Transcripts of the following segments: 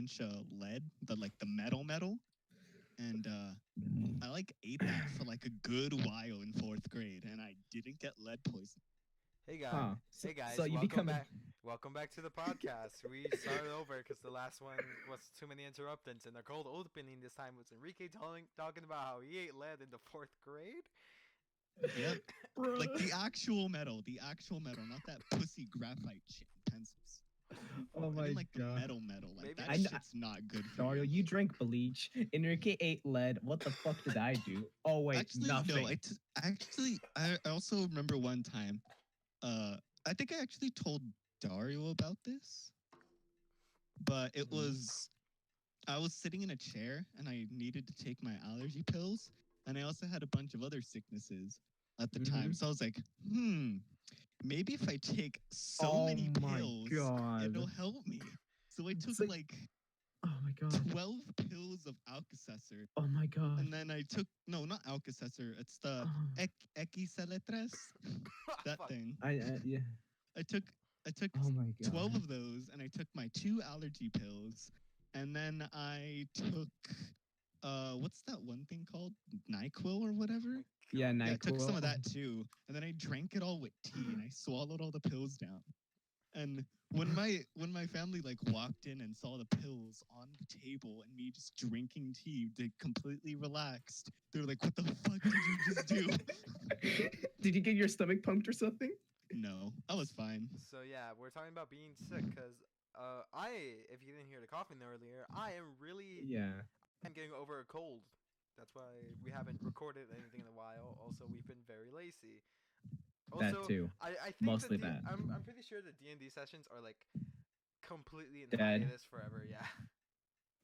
bunch of lead, the metal, and I like ate that for like a good while in fourth grade, and I didn't get lead poisoning. Hey guys, Huh. hey guys, So you welcome become a back. Welcome back to the podcast. We started over because the last one was too many interruptions, and the cold opening this time was Enrique talking about how he ate lead in the fourth grade. Yep, like Bruh. the actual metal, not that pussy graphite shit pencils. Oh I my didn't like the god. metal. Like Maybe that I kn- shit's not good for Dario, you. you drank bleach. Enrique ate lead. What the fuck did I do? Oh wait, Actually, no. nothing. I also remember one time. I think I actually told Dario about this, but it Mhm. was I was sitting in a chair and I needed to take my allergy pills, and I also had a bunch of other sicknesses at the time. Mhm. So I was like, maybe if I take so Oh many my pills, it'll god. help me. So I took It's like, like oh my god. 12 pills of Alka-Seltzer. Oh my god. And then I took, no, not Alka-Seltzer, it's the Oh, Equiseletres, that Fuck. thing. yeah. I took I took Oh my 12 god. of those, and I took my 2 allergy pills, and then I took what's that one thing called? NyQuil or whatever? Yeah, God. Yeah, I took some NyQuil. of that too, and then I drank it all with tea, and I swallowed all the pills down. And when my family like walked in and saw the pills on the table and me just drinking tea, they completely relaxed. They were like, "What the fuck did you just do?" Did you get your stomach pumped or something? No, I was fine. So yeah, we're talking about being sick because if you didn't hear the coughing earlier, Yeah, I'm getting over a cold. That's why we haven't recorded anything in a while. Also, we've been very lazy. that Also, too. I think Mostly that. I'm pretty sure the D&D sessions are like completely in Dead. hiatus forever. Yeah.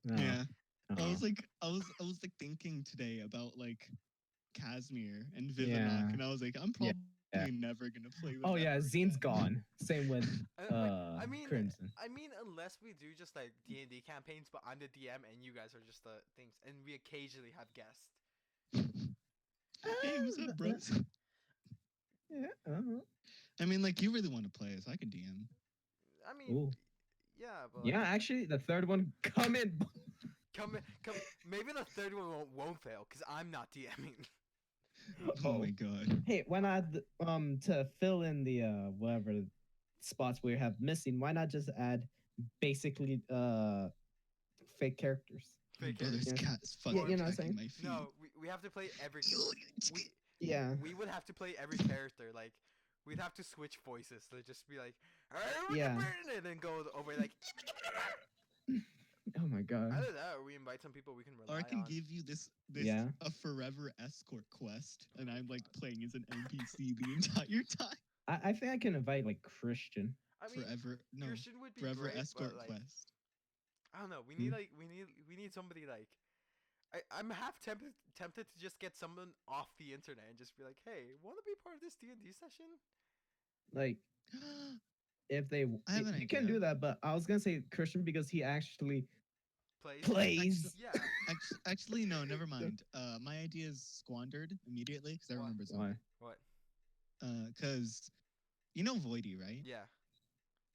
No. Yeah. Oh. I was like thinking today about like Casimir and Vivinock, Yeah. and I was like, I'm Yeah. probably never gonna play them Oh ever yeah, Zine's again. gone. Same with Wait, I mean, Crimson. unless we do just like D&D campaigns, but I'm the DM and you guys are just the things, and we occasionally have guests. Hey, what's up, bros? Yeah. I mean, like, you really want to play us? I could DM. I mean, Ooh. yeah, but like, Yeah, actually, the third one come in. come. Maybe the third one won't fail because I'm not DMing. Oh Oh. my god. Hey, why not to fill in the whatever spots we have missing? Why not just add basically fake characters? My Fake brother's characters. Yeah. cat is Yeah, fucking you know what I'm attacking saying? my feet. No, we have to play every. We Yeah. we would have to play every character. Like we'd have to switch voices. To just be like, Yeah. and then go over like. Oh my god. Either that, or we invite some people we can Or I rely can on. give you this Yeah. a forever escort quest, and I'm like playing as an NPC the entire time. I think I can invite like Christian. I mean, Forever no, Christian would be forever great, but escort like, quest. I don't know. We Hmm? need like we need somebody like. I'm half tempted to just get someone off the internet and just be like, hey, want to be part of this D&D session? Like if they I have an you can idea. do that, but I was gonna say Christian because he actually Plays. plays. Yeah. Actually, no, never mind. My idea is squandered immediately because I Why? remember Why? something. What? Because you know Voidy, right? Yeah.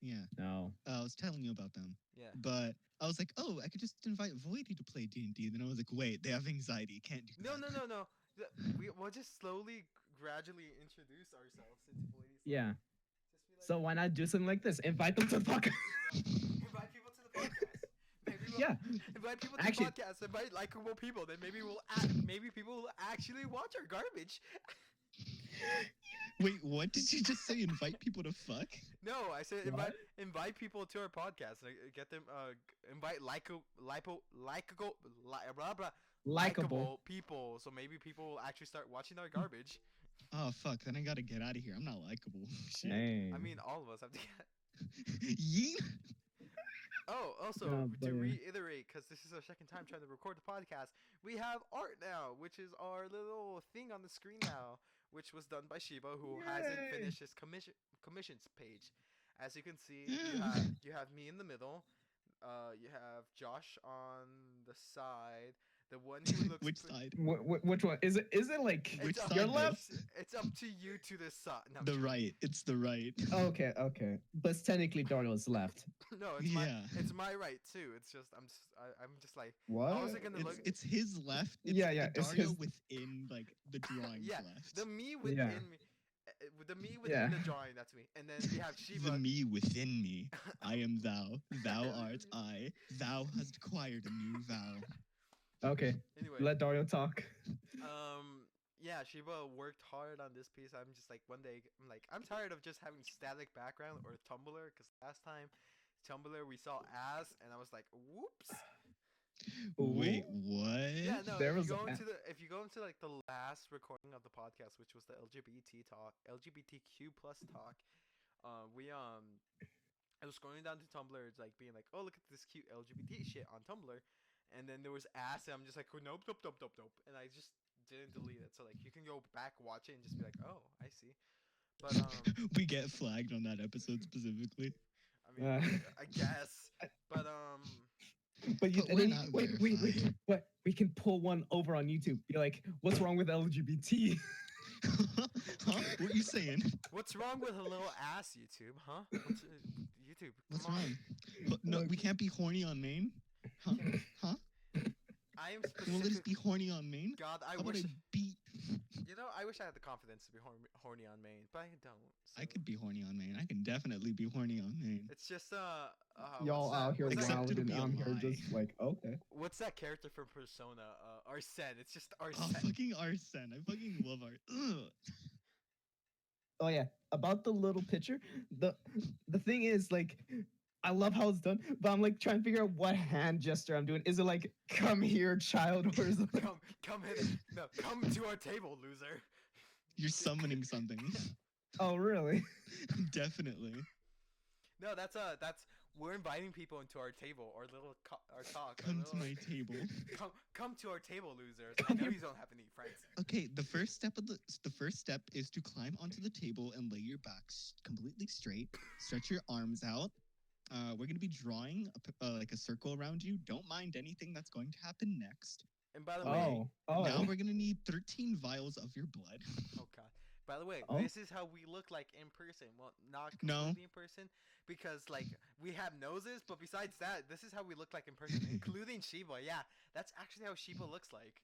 Yeah. No. I was telling you about them, Yeah. but I was like, oh, I could just invite Voidy to play D&D. Then I was like, wait, they have anxiety, can't do No, that. no, no, no. We'll just slowly, gradually introduce ourselves into Voidy's life. Yeah. Just be like, So why not do something like this? Invite them to the podcast. invite people to the podcast. Maybe we'll Yeah. invite people to Actually- the podcast. Invite likable people. Then maybe maybe people will actually watch our garbage. Wait, what did you just say? Invite people to fuck? No, I said What? invite people to our podcast. Like, get them invite likable blah blah Likeable. people. So maybe people will actually start watching our garbage. Oh fuck! Then I gotta get out of here. I'm not likable. Shit. Dang. I mean, all of us have to get. Yeet. Oh, also No, but to yeah. reiterate, because this is our second time trying to record the podcast, we have art now, which is our little thing on the screen now, which was done by Shiba, who hasn't Yay. finished his commissions page. As you can see, Yeah. you have me in the middle. You have Josh on the side. The one who looks. Which side? Which one is it? Is it like Which It's side your though? left? It's up to you to decide. No, I'm The joking. right. It's the right. Okay, okay. But technically, Dario's left. No, it's Yeah. my right too. It's just I'm just like What? how is it gonna look? It's his left. It's Yeah, yeah, the it's Dario his- within like the drawing's Yeah, left. the me within Yeah. me, the me within Yeah. the drawing. That's me. And then we have The Shiva. me within me. I am thou. Thou art I. Thou hast acquired a new vow. Okay, Anyway, let Dario talk. yeah, Shiva worked hard on this piece. I'm just like one day I'm like I'm tired of just having static background or Tumblr because last time Tumblr we saw ass and I was like whoops. Wait, Ooh. what? Yeah, no. There If was you go a- into if you go into like the last recording of the podcast, which was the LGBTQ plus talk, I was scrolling down to Tumblr, it's like being like, oh look at this cute LGBT shit on Tumblr, and then there was ass, and I'm just like, oh, nope, nope, nope, nope, nope, and I just didn't delete it. So like you can go back watch it and just be like, oh, I see. But We get flagged on that episode specifically. I mean, I guess. But But you, But and we're then not wait. verified. What? We can pull one over on YouTube. Be like, what's wrong with LGBT? Huh? What are you saying? what's wrong with a little ass, YouTube? Huh? What's, YouTube? What's Come on. wrong? No, we can't be horny on main. Huh? Huh? I am Will it specific. be horny on main? God, I How about wish. I beat? You know, I wish I had the confidence to be horny on main, but I don't. I so- could be horny on main. I can definitely be horny on main. It's just Y'all what's that- out here what's that- Except wilding. it'll be a I'm here lie. just like, okay. What's that character from Persona? Arsene. It's just Oh, Arsene. fucking Arsene. I fucking love Art. Ugh. Oh yeah, about the little picture. The thing is, like, I love how it's done, but I'm like trying to figure out what hand gesture I'm doing. Is it like "come here, child," or is it like, come hit. No, come to our table, loser. You're summoning something. oh really? Definitely. No, that's we're inviting people into our table, our little our talk. our Come to little- my table. Come to our table, losers. I Come know here. you don't have any friends. Okay, the first step is to climb onto the table and lay your back completely straight. Stretch your arms out. We're gonna be drawing like a circle around you. Don't mind anything that's going to happen next. And by the way, Oh, Now we're gonna need 13 vials of your blood. oh god. By the way, Oh. this is how we look like in person. Well, not No. completely in person, because like we have noses, but besides that, this is how we look like in person, including Shiba. Yeah, that's actually how Shiba looks like.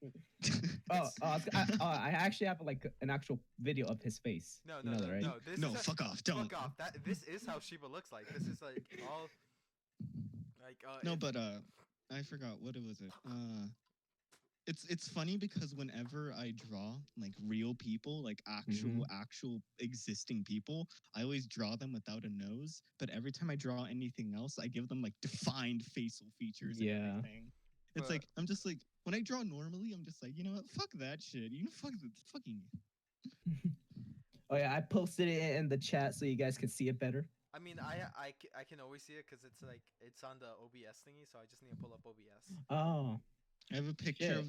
I actually have like an actual video of his face. No, You no, know no, that, right? no. This No, is fuck off. Don't. fuck off. This is how Shiba looks like. This is like all like No, if- but I forgot what it was. It's funny because whenever I draw like real people, like actual existing people, I always draw them without a nose. But every time I draw anything else, I give them like defined facial features Yeah. and everything. It's But- like I'm just like when I draw normally, I'm just like, you know what, fuck that shit. You know, fuck the fucking. Oh yeah, I posted it in the chat so you guys can see it better. I mean, I can always see it because it's like it's on the OBS thingy, so I just need to pull up OBS. Oh, I have a picture Shit. of.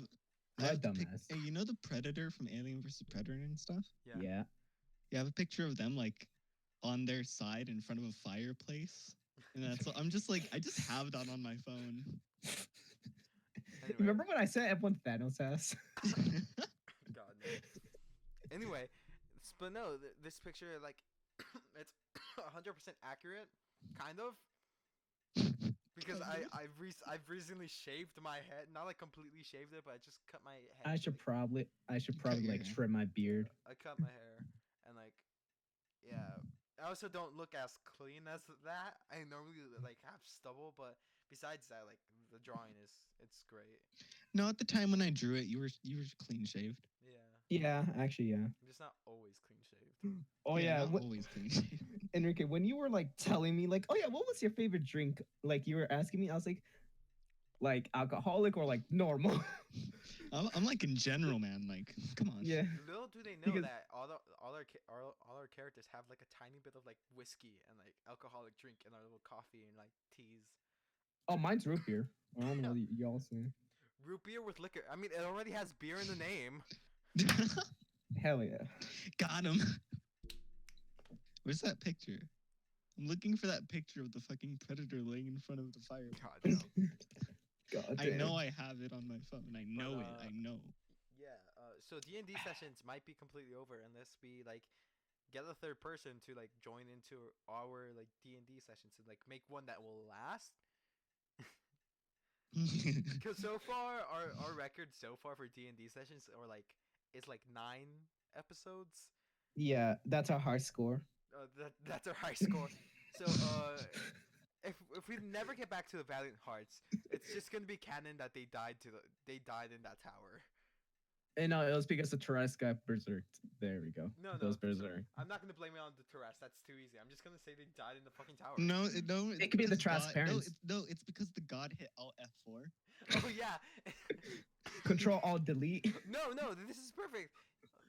I My have the pic- dumbass. Hey, you know the Predator from Alien vs Predator and stuff? Yeah. yeah. You have a picture of them like on their side in front of a fireplace. And that's I'm just like I just have that on my phone. Anyway, Remember when I said everyone Thanos ass? God. No. Anyway, but no, this picture like it's 100% accurate, kind of. Because I've recently shaved my head, not like completely shaved it, but I just cut my head. I should like, probably your like hair. trim my beard. I cut my hair and like, yeah. I also don't look as clean as that. I normally like have stubble, but besides that, like the drawing it's great. No, at the time when I drew it, you were clean shaved. Yeah, Yeah, actually, yeah. I'm just not always clean shaved. Oh yeah, not always clean shaved. Enrique, when you were like telling me like, oh yeah, what was your favorite drink? Like you were asking me, I was like alcoholic or like normal. I'm like in general, man. Like, come on. yeah. Little do they know Because- that all our characters have like a tiny bit of like whiskey and like alcoholic drink in our little coffee and like teas. Oh, mine's root beer. I don't know what y'all say. Root beer with liquor. I mean, it already has beer in the name. Hell yeah. Got him. Where's that picture? I'm looking for that picture of the fucking predator laying in front of the fire. God, no. God. I know I have it on my phone. I know it. I know. Yeah. So D&D sessions might be completely over unless we like get a third person to like join into our like D&D sessions and like make one that will last. Because so far our record so far for D&D sessions are like is like 9 episodes. Yeah, that's our high score. That's our high score. So if we never get back to the Valiant Hearts, it's just gonna be canon that they died in that tower. And no, it was because the Tourette's got berserked. There we go. No, Those berserk. I'm not gonna blame it on the Tourette's. That's too easy. I'm just gonna say they died in the fucking tower. No. It could be the because transparent. No, it's because the god hit Alt F4. Oh yeah. Control Alt Delete. No, this is perfect.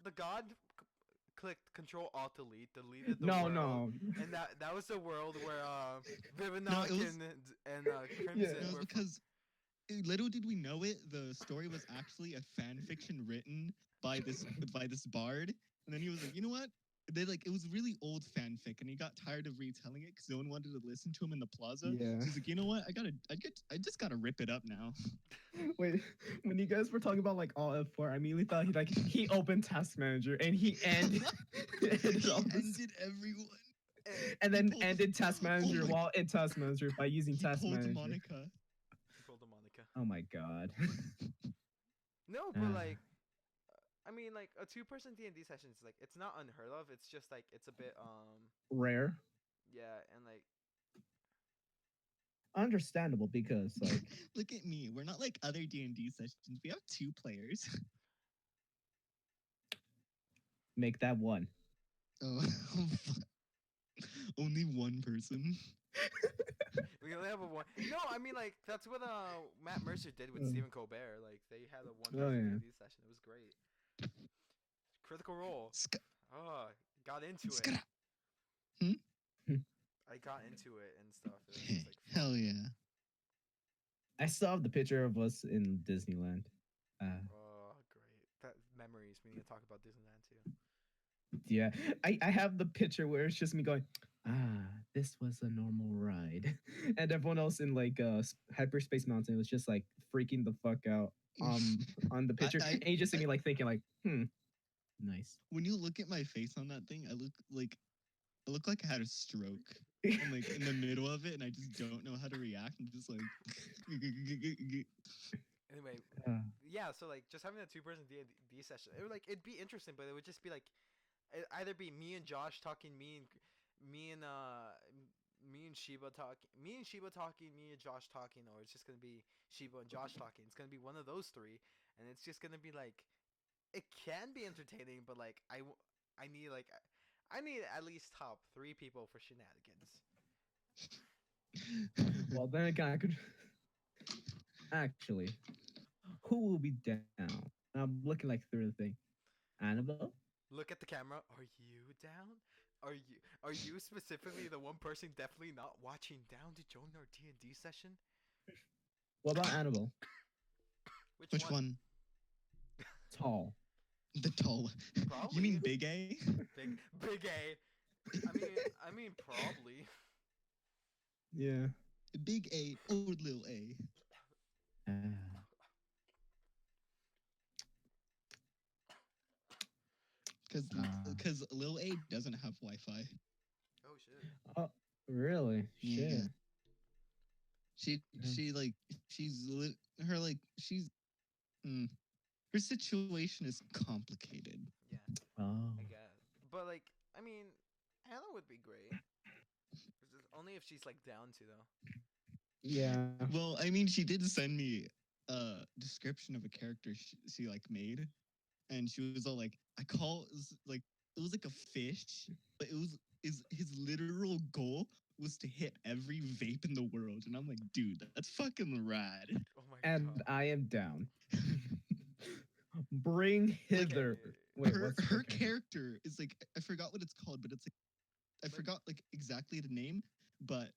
The god clicked Control Alt Delete, deleted the No, world, no. and that was the world where Vivinock No, it was- and Yeah. Crimson No, were because little did we know it, the story was actually a fan fiction written by this bard, and then he was like, you know what? They like it was really old fanfic, and he got tired of retelling it because no one wanted to listen to him in the plaza. Yeah. So he's like, you know what? I just gotta rip it up now. Wait, when you guys were talking about like Alt F4, I immediately thought he opened Task Manager and he ended. He all this- ended everyone. and then pulled- ended Task Manager my- while in Task Manager by using He Task pulled Manager. Monica. pulled a Monica. Oh my god. No, but Ah. like, I mean, like a 2-person D&D session is like it's not unheard of. It's just like it's a bit Rare. yeah, and like Understandable because like Look at me. We're not like other D&D sessions. We have 2 players. make that one. Oh, only one person. we only have a one. No, I mean like that's what Matt Mercer did with Stephen Colbert. Like they had a 1-person D&D session. It was great. Critical Role. Oh, got into it. Skra. Hmm? I got into it and stuff. It was just, like, fun. Hell yeah. I still have the picture of us in Disneyland. Oh, great. That memories. We need to talk about Disneyland too. Yeah, I have the picture where it's just me going, this was a normal ride, and everyone else in like Hyperspace Mountain was just like freaking the fuck out on the picture, and you just see me like thinking like, nice. When you look at my face on that thing, I look like I had a stroke. I'm like in the middle of it, and I just don't know how to react. I'm just like. Anyway, Uh, yeah. So like, just having a 2-person D&D session, it'd be interesting, but it would just be like, it'd either be me and Josh talking, me and Sheba talking, me and Josh talking, or it's just gonna be Sheba and Josh talking. It's gonna be one of those 3, and it's just gonna be like, it can be entertaining, but like I need at least top 3 people for shenanigans. well, then again, I could actually. Who will be down? I'm looking like through the thing. Annabelle. Look at the camera. Are you down? Are you specifically the one person definitely not watching down to join our D&D session? What about Annabelle? Which one? Tall. The tall. Probably. You mean Big A? Big A. I mean probably. Yeah. Big A or Lil A? Because Lil A doesn't have Wi-Fi. Oh shit. Oh, really? Yeah. Shit. Her situation is complicated. Yeah, Oh. I guess. But like, I mean, Anna would be great. Only if she's like down to though. Yeah. Well, I mean, she did send me a description of a character she like made, and she was all like, it was like a fish, but his literal goal was to hit every vape in the world, and I'm like, dude, that's fucking rad. Oh my And god. I am down. Bring hither. Okay. Wait, her what's her character is like, I forgot what it's called, but it's like, I forgot like exactly the name, but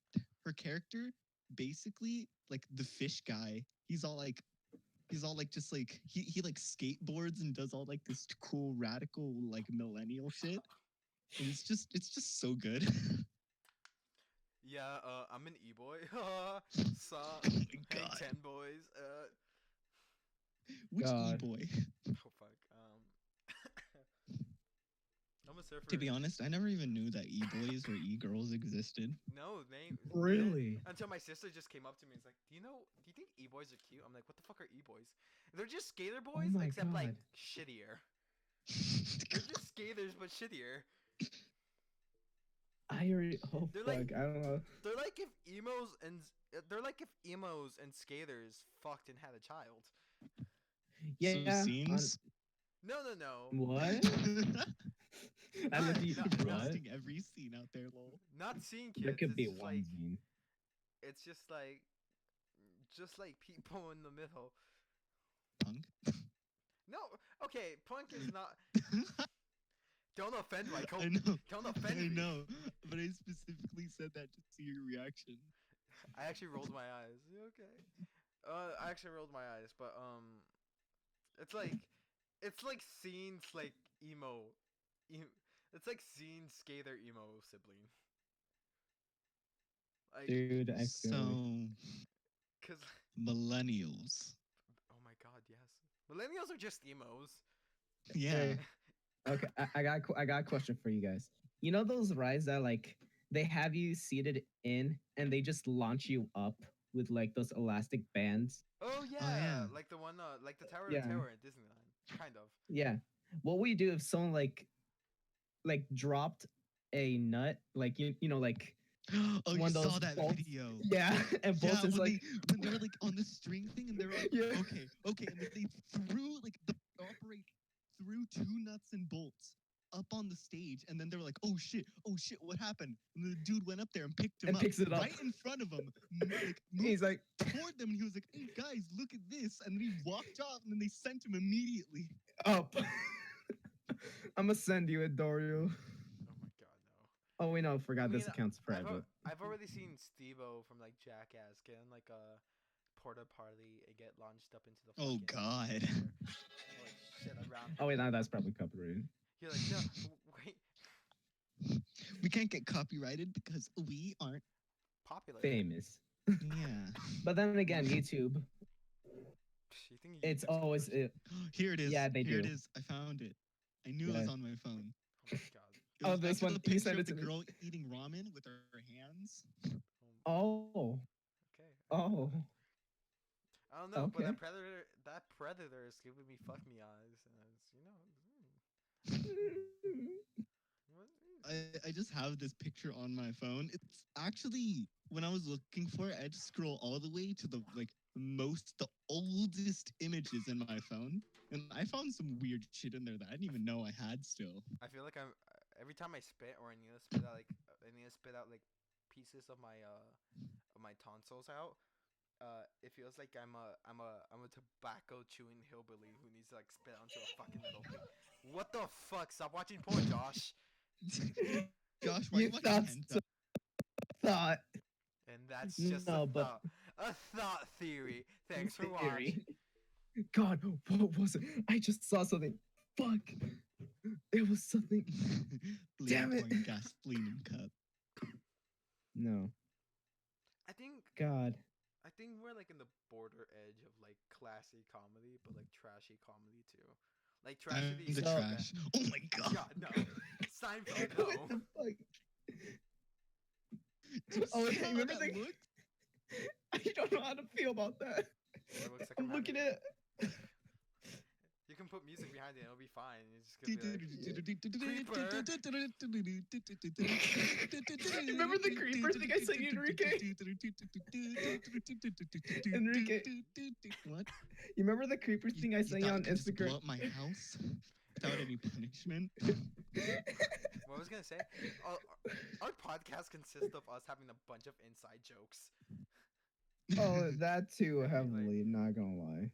her character basically like the fish guy. He's all like just like he like skateboards and does all like this cool radical like millennial shit. And it's just so good. Yeah, I'm an e-boy. Oh So, my hey, God. 10 boys. Which God. e-boy? Oh fuck. I'm a surfer. To be honest, I never even knew that e-boys or e-girls existed. No, Really? until my sister just came up to me and was like, Do you think e-boys are cute? I'm like, what the fuck are e-boys? They're just skater boys, my except like God. shittier. They're just skaters but shittier. I already. Oh They're fuck! like- I don't know. They're like if emos and skaters fucked and had a child. Yeah. So scenes. No. What? I Not- looked at you. not- What? Roasting every scene out there, lol. Not seeing kids. There could it's be just one like scene. it's just like people in the middle. Punk. No, okay, punk is not. Don't offend my I know. Don't offend I me. know. But I specifically said that to see your reaction. I actually rolled my eyes. You okay? I actually rolled my eyes, but it's like seeing like emo, it's like seeing skater emo sibling. Like, Dude, I feel So you. cause millennials. oh my god, yes, millennials are just emos. Yeah. Hey, okay, I got a question for you guys. You know those rides that like they have you seated in and they just launch you up with like those elastic bands? Oh yeah, yeah. like the one, like the Tower Yeah. of Terror in Disneyland, kind of. Yeah. What would you do if someone like dropped a nut, like you know like Oh, you one of saw those that bolts? video. Yeah, and Yeah, bolts is like when they were like on the string thing and they were like, Yeah. okay, and then they threw like the operator threw two nuts and bolts up on the stage, and then they were like, oh shit, what happened? And then the dude went up there and picked him And up, picks it up. right in front of him, like he's moved like toward them, and he was like, hey guys, look at this, and then he walked off, and then they sent him immediately. up. I'm gonna send you it, Dario. Oh my god, no. Oh wait, no, forgot this mean, account's private. I've already seen Steve-O from like Jackass get in like a porta potty and get launched up into the Oh, fucking God. air. Like shit around. Oh wait, no, that's probably copyrighted. You're like, no, wait, We can't get copyrighted because we aren't. popular. Famous. Yeah. But then again, YouTube, You think it's YouTube's always cool? Here it is. Yeah, they Here do. it is. I found it. I knew it was Yeah. on my phone. Oh my god. It Oh, was this actually one, the you picture sent of it the to me. girl eating ramen with her hands. Oh, Okay. oh. I don't know, but Okay. that predator is giving me fuck me eyes, and it's what is- I just have this picture on my phone. It's actually when I was looking for it, I had to scroll all the way to the oldest images in my phone, and I found some weird shit in there that I didn't even know I had still. I feel like I'm every time I spit or I need to spit out like pieces of my tonsils out. It feels like I'm a tobacco chewing hillbilly who needs to like spit onto a fucking metal thing. What the fuck? Stop watching porn, Josh. Josh, why You you watching thought hentai? so. Thought. And that's just No, a but- thought theory. Thanks for Theory. watching. God, what was it? I just saw something. Fuck. It was something. Damn it. Bleeding gasoline cup. No. I think God. we're like in the border edge of like classy comedy, but like trashy comedy too. Like I'm tragedy. the So- trash. Oh my god. God, no. Seinfeld, no. What the fuck? Do you Oh, see yeah, how remember that the- looked? I don't know how to feel about that. It looks like I'm looking at. You can put music behind it, it'll be fine. It's just gonna be like, Remember the creeper thing I sent you, Enrique? Enrique. What? You remember the creeper thing I sent you thought on could just blow Instagram? up my house without any punishment? what was I gonna say? Our podcast consists of us having a bunch of inside jokes. Oh, that too heavily. Not gonna lie.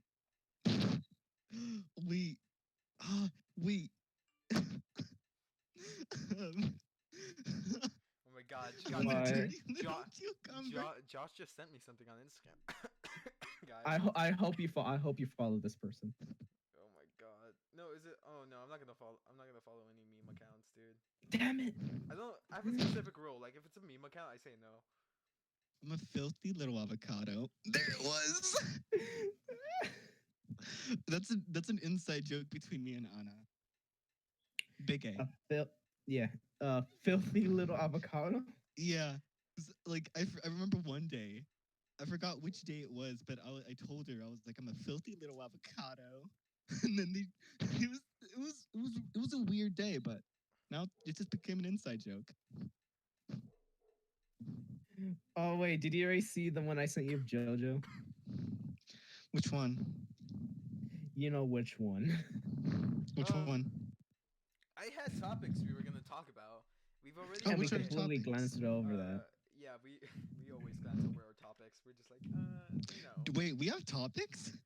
Wait. Wait. Oh my god, Why? Josh just sent me something on Instagram. Guys. I hope you follow this person. Oh my god. No, is it? Oh no, I'm not gonna follow any meme accounts, dude. Damn it. I have a specific rule. Like, if it's a meme account, I say no. I'm a filthy little avocado. There it was. That's an inside joke between me and Anna. Big A. A yeah, filthy little avocado. Yeah. 'Cause, like I remember one day, I forgot which day it was, but I told her I was like I'm a filthy little avocado, and then it was a weird day, but now it just became an inside joke. Oh wait, did you already see the one I sent you of JoJo? Which one? You know which one? Which Um, one? I had topics we were gonna talk about. We've already. Oh, And we which are the completely topics? glanced over that. Yeah, we always glance over our topics. We're just like, Wait, we have topics?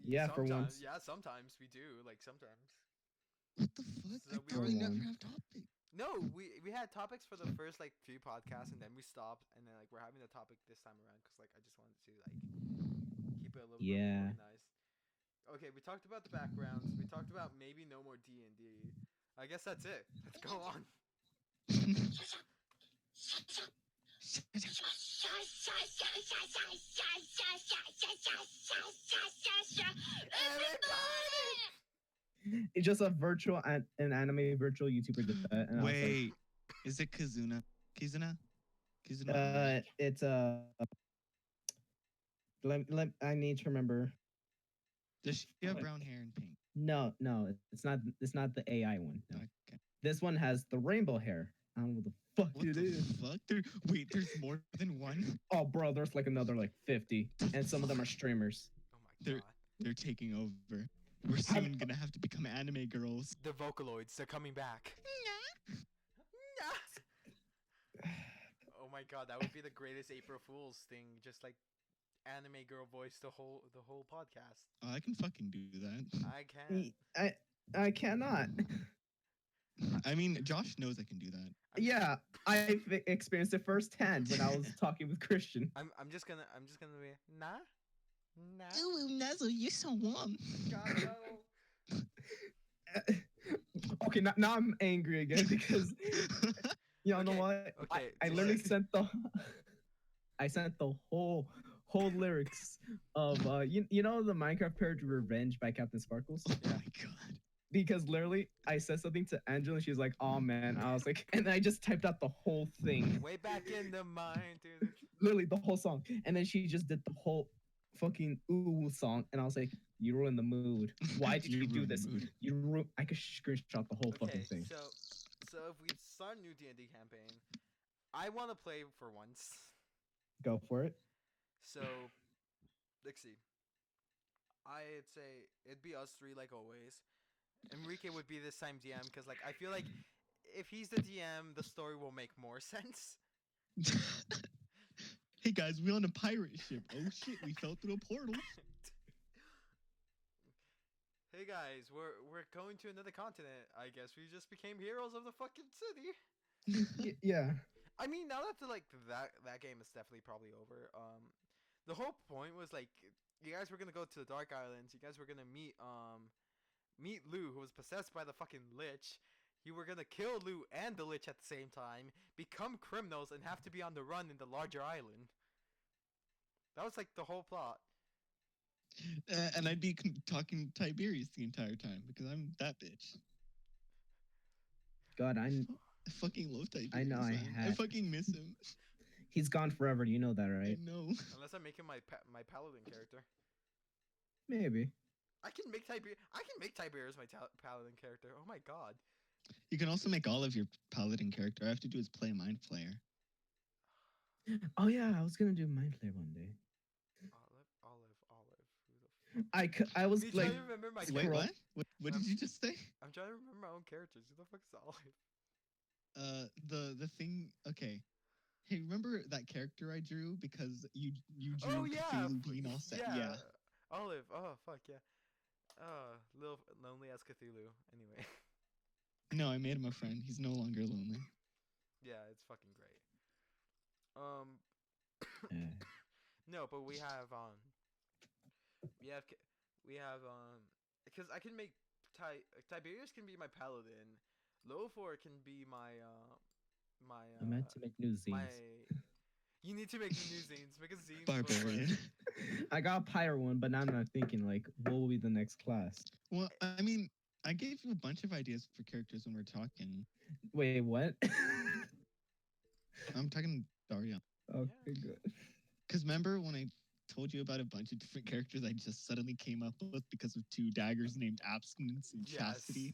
Yeah, for sometimes, once. yeah, sometimes we do. Like sometimes. What the fuck? So I we thought were we never one. have topics. No, we had topics for the first like 3 podcasts, and then we stopped, and then like we're having a topic this time around because like I just wanted to like keep it a little bit more Yeah. organized. Okay, we talked about the backgrounds. We talked about maybe no more D&D. I guess that's it. Let's go on. It's just a virtual an anime virtual YouTuber did that, and Wait, is it Kizuna? Kizuna? I was Kizuna? like, it's I need to remember. Does she have what? brown hair and pink? No, it's not. It's not the AI one. No. Okay. This one has the rainbow hair. I don't know what the fuck What it the is. fuck? Wait, there's more than one? Oh, bro, there's like another like 50, and some of them are streamers. Oh my They're- god. They're taking over. We're soon gonna have to become anime girls. The Vocaloids, they're coming back. Oh my god, that would be the greatest April Fool's thing. Just like anime girl voice the whole podcast. Oh, I can fucking do that. I can. I cannot. I mean, Josh knows I can do that. Yeah, I experienced it firsthand when I was talking with Christian. I'm just gonna be nah. Oh, Nuzzle, you're so warm. God no. Okay, now I'm angry again because y'all know Okay, what? okay, I just literally like- sent the whole lyrics of you know the Minecraft parody Revenge by Captain Sparkles? Oh Yeah. my god. Because literally I said something to Angela and she's like, "Oh man," I was like, and I just typed out the whole thing, Way back in the mind, dude. literally the whole song, and then she just did the whole fucking ooh song, and I was like, "You ruined the mood. Why did you do ruined the this? mood. I could screenshot the whole fucking Okay, thing." so if we start a new D&D campaign, I want to play for once. Go for it. So, let's see. I'd say it'd be us 3 like always. Enrique would be this time DM because like I feel like if he's the DM, the story will make more sense. Hey guys, we're on a pirate ship. Oh shit, we fell through a portal. Hey guys, we're going to another continent. I guess we just became heroes of the fucking city. Yeah. I mean, now that that game is definitely probably over. The whole point was like you guys were gonna go to the Dark Islands. You guys were gonna meet Lou, who was possessed by the fucking lich. You were gonna kill Lou and the lich at the same time, become criminals, and have to be on the run in the larger island. That was like the whole plot. And I'd be talking Tiberius the entire time because I'm that bitch. God, I fucking love Tiberius. I know, I fucking miss him. he's gone forever. You know that, I right? know. Unless I make him my paladin character. Maybe. I can make Tiberius my paladin character. Oh my god. You can also make all of your paladin character. All I have to do is play a mind flayer. Oh yeah, I was gonna do Mind Flayer one day. Olive. Who the I was Me like, trying to remember my Wait, character. what did you just say? I'm trying to remember my own characters. Who the fuck is Olive? The thing. Okay. Hey, remember that character I drew because you drew Oh yeah. Cthulhu being all set? Yeah. Olive. Oh fuck yeah. Little lonely as Cthulhu. Anyway. No, I made him a friend. He's no longer lonely. Yeah, it's fucking great. eh. No, but we have because I can make Tiberius can be my paladin. Lofor can be my I meant to make new zines. You need to make new zines. Make a zine. Barbarian. I got Pyre one, but now I'm not thinking like, what will be the next class? Well, I mean, I gave you a bunch of ideas for characters when we're talking. Wait, what? I'm talking Daria. Okay, good. Because remember when I told you about a bunch of different characters I just suddenly came up with because of two daggers named Abstinence and Chastity?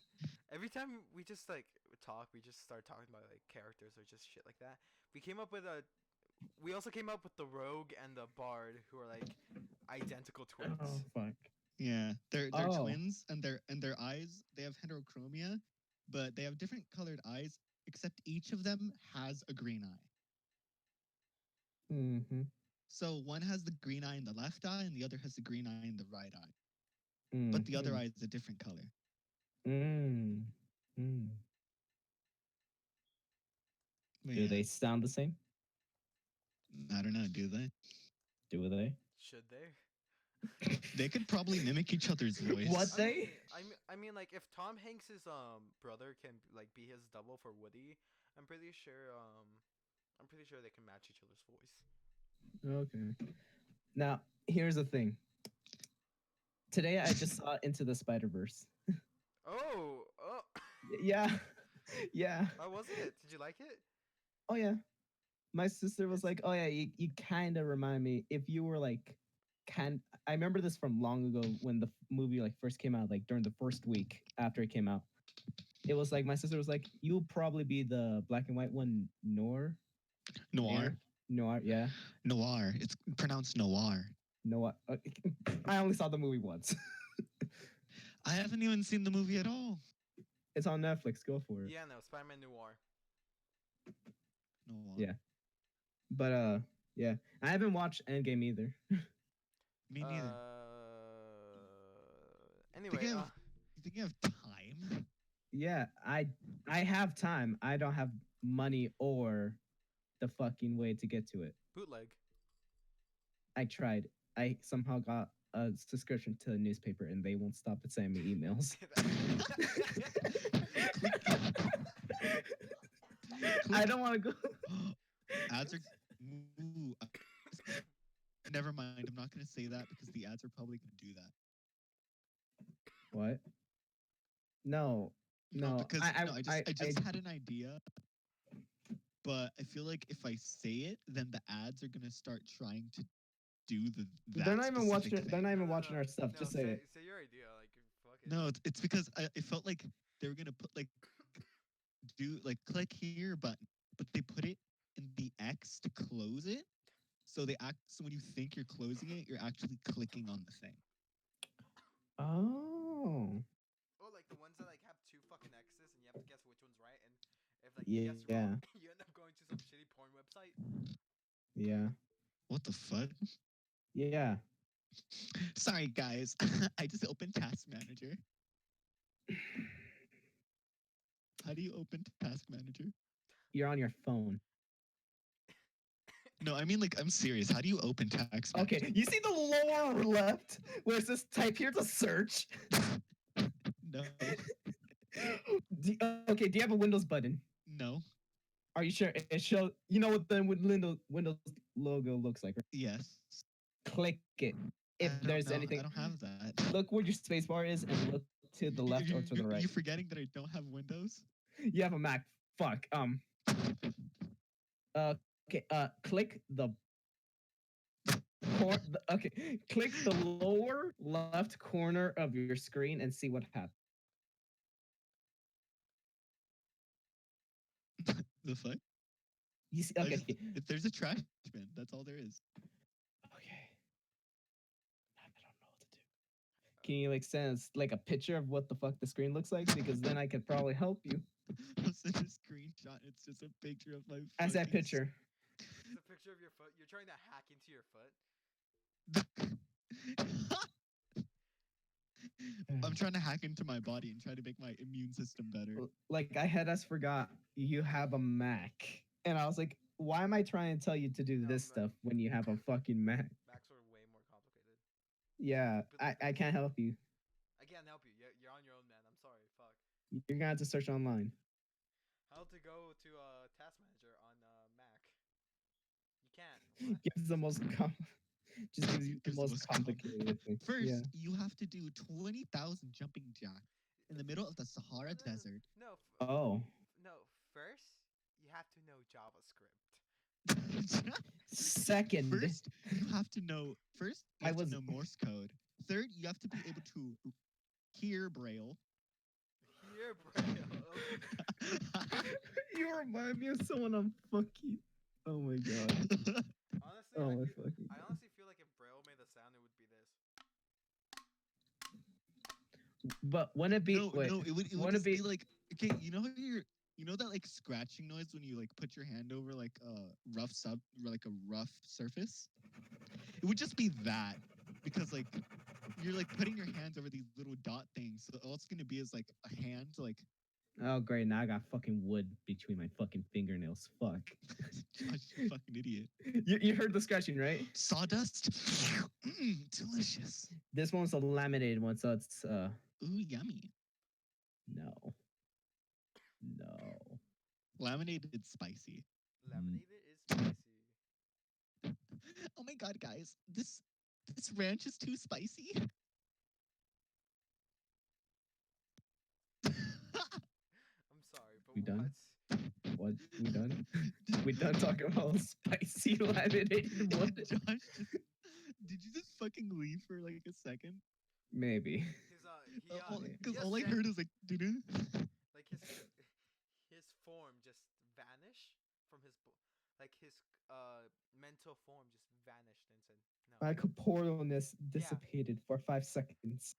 Every time we just like talk, we just start talking about like characters or just shit like that. We also came up with the Rogue and the Bard, who are like identical twins. Oh fuck. Yeah, they're Oh. twins, and their eyes, they have heterochromia, but they have different colored eyes, except each of them has a green eye. Mm-hmm. So one has the green eye in the left eye, and the other has the green eye in the right eye. But the other eye is a different color. Mm. Mm. But Do yeah, they sound the same? I don't know, do they? Do they? Should they? They could probably mimic each other's voice. What they? I mean, like if Tom Hanks's brother can like be his double for Woody, I'm pretty sure they can match each other's voice. Okay. Now, here's the thing. Today I just saw Into the Spider-Verse. Oh. Yeah. Yeah. How was it? Did you like it? Oh yeah. My sister was like, "Oh yeah, you kind of remind me if you were like I remember this from long ago when the movie like first came out, like during the first week after it came out. It was like my sister was like, "You'll probably be the black and white one, Noir. Noir, yeah. Noir. It's pronounced noir. Noir. I only saw the movie once. I haven't even seen the movie at all. It's on Netflix. Go for it. Yeah, no, Spider-Man Noir. Noir. Yeah. But yeah, I haven't watched Endgame either. Me neither. Anyway, You think you have time? Yeah, I have time. I don't have money or the fucking way to get to it. bootleg. I tried. I somehow got a subscription to a newspaper and they won't stop sending me emails. I don't want to go. Ads are. Ooh, never mind. I'm not going to say that because the ads are probably going to do that. What? No. Because I just had an idea, but I feel like if I say it, then the ads are going to start trying to do They're not even watching. specific They're thing. not even watching our stuff. Just say it. Say your idea, like fuck it. No, it's because it felt like they were gonna put like click here button, but they put it in the X to close it. So so when you think you're closing it, you're actually clicking on the thing. Oh. Oh, like the ones that like have two fucking X's and you have to guess which one's right, and if like you guess Yeah. wrong, you end up going to some shitty porn website. Yeah. What the fuck? Yeah. Sorry, guys. I just opened Task Manager. How do you open Task Manager? You're on your phone. No, I mean like I'm serious. How do you open Task Manager? Okay, you see the lower left where it says type here to search? No. Okay, do you have a Windows button? No. Are you sure it shows? You know what the Windows logo looks like, right? Yes. Click it. If I don't there's know. anything, I don't have that. look where your spacebar is and look to the left or to the Are right. you forgetting that I don't have Windows? You have a Mac. Fuck. Okay. Click the. Okay. Click the lower left corner of your screen and see what happens. The fuck? You see? Okay. There's a trash bin. That's all there is. Okay. I don't know what to do. Can you like send us like a picture of what the fuck the screen looks like? Because then I could probably help you. I'll send a screenshot. It's just a picture of my. As that picture. It's a picture of your foot. You're trying to hack into your foot. I'm trying to hack into my body and try to make my immune system better. Like I had us forgot you have a Mac, and I was like, why am I trying to tell you to do this stuff when you have a fucking Mac? Macs are way more complicated. Yeah, I can't help you. I can't help you. You're on your own, man. I'm sorry. Fuck. You're gonna have to search online. How to go to Task Manager on Mac? You can't. gives the most just gives you the Gives the most most complicated thing. First, Yeah. you have to do 20,000 jumping jacks in the middle of the Sahara Desert. No, Oh. no. First, you have to know JavaScript. Second, First, you have to know. First, you I have to was- know Morse code. Third, you have to be able to hear Braille. Here, bro. you remind me of someone I'm fucking. Oh my god. Honestly, Oh like, my fucking. I honestly feel like if Braille made a sound, it would be this. But wouldn't it be? No, wait. no, it would wouldn't just it be be? like, okay, you know that like scratching noise when you like put your hand over like a rough surface. It would just be that, because like you're like putting your hands over these little dot things. So all it's gonna be is like a hand, like Oh great! Now I got fucking wood between my fucking fingernails. Fuck. Josh, you fucking idiot. You heard the scratching, right? Sawdust, delicious. This one's a laminated one, so it's Ooh, yummy. no, no. Laminated spicy. Laminated is spicy. Oh my god, guys, this ranch is too spicy. I'm sorry, but We done? what? What? We done? We done talking about spicy laminated wood? Josh, did you just fucking leave for like a second? Maybe. Because he all I said- heard is like, doo-doo. like his form just vanish from his like his mental form just vanished and said no. My corporealness dissipated for 5 seconds.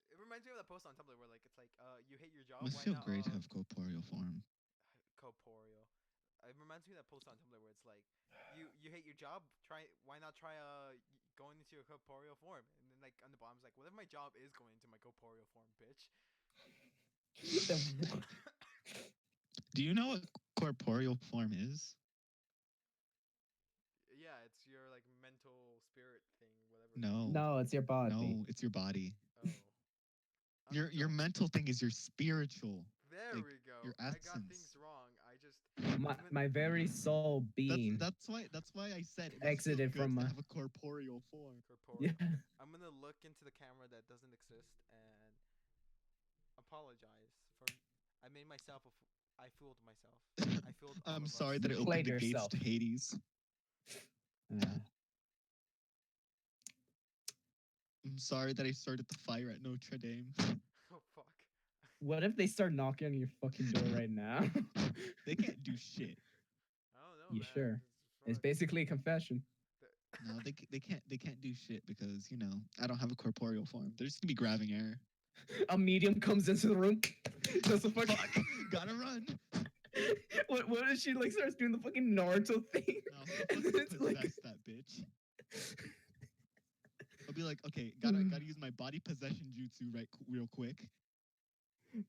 It reminds me of that post on Tumblr where like it's like you hate your job. Must why feel not, great to have corporeal form. corporeal. It reminds me of that post on Tumblr where it's like you hate your job. Why not try going into your corporeal form? And then like on the bottom it's like, what if my job is going into my corporeal form, bitch? Do you know what corporeal form is? Yeah, it's your like mental spirit thing, whatever. No. No, it's your body. No, it's your body. Oh. I'm Your dumb. mental thing is your spiritual. There like, we go. your I got essence. things wrong. I just My very soul being That's why I said it must exited feel good from to my. have a corporeal form. corporeal. Yeah. I'm gonna look into the camera that doesn't exist and apologize for. I made myself. I fooled myself. I fooled. all I'm of sorry us. that it Played opened the gates yourself. to Hades. I'm sorry that I started the fire at Notre Dame. Oh fuck. What if they start knocking on your fucking door right now? They can't do shit. I don't know, You man. sure? It's fuck. basically a confession. No, they can't do shit because I don't have a corporeal form. They're just gonna be grabbing air. A medium comes into the room. Does the fucking Fuck, gotta run. what if she like starts doing the fucking Naruto thing? No, And I'll then it's fucking like- possess that bitch. I'll be like, okay, gotta use my body possession jutsu real quick.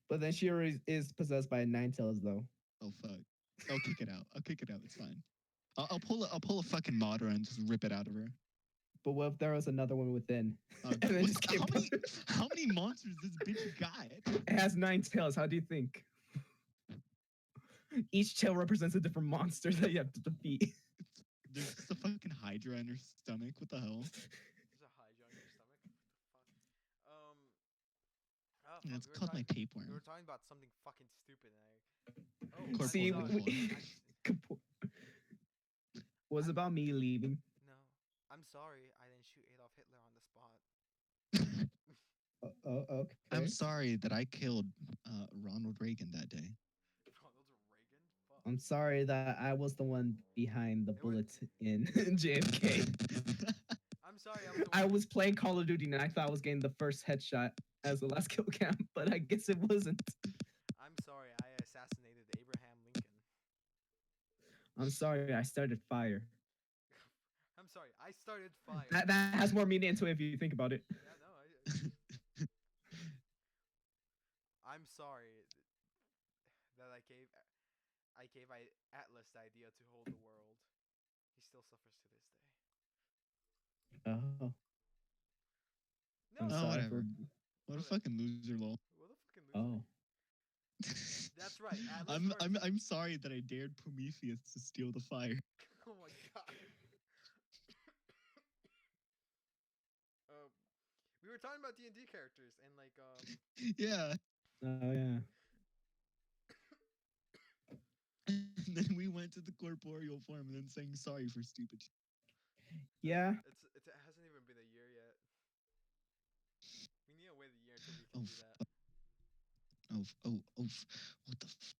But then she already is possessed by Nine Tails though. Oh fuck, I'll kick it out. It's fine. I'll pull a fucking Madara and just rip it out of her. But what if there was another one within? And then just came how many monsters this bitch got? It has 9 tails. How do you think? Each tail represents a different monster that you have to defeat. There's just a fucking Hydra in her stomach. What the hell? There's a Hydra on your stomach. What the fuck? Oh, Yeah, fuck, it's called my We tapeworm. were talking about something fucking stupid, and I. Oh, See, I'm Corporeal sorry. form. Was about me leaving. No, I'm sorry. I didn't shoot Adolf Hitler on the spot. Oh, okay. I'm sorry that I killed Ronald Reagan that day. Ronald Reagan. Fuck. I'm sorry that I was the one behind the It was- bullet in JFK. I'm sorry. I was. The I one- was playing Call of Duty and I thought I was getting the first headshot as the last kill cam, but I guess it wasn't. I'm sorry. I assassinated Abraham Lincoln. I'm sorry I started fire. I'm sorry. I started fire. That has more meaning into it if you think about it. Yeah, no. I'm sorry that I gave Atlas the idea to hold the world. He still suffers to this day. Oh. No, I'm Oh, sorry whatever. for- What a fucking loser, lol. what a fucking loser. Oh. That's right. Atlas I'm sorry that I dared Prometheus to steal the fire. Oh my god. We were talking about D&D characters and like Yeah. Oh yeah. And then we went to the corporeal form and then saying sorry for stupid shit. Yeah. it hasn't even been a year yet. We need to wait a year until we Oh, can do that. what the f-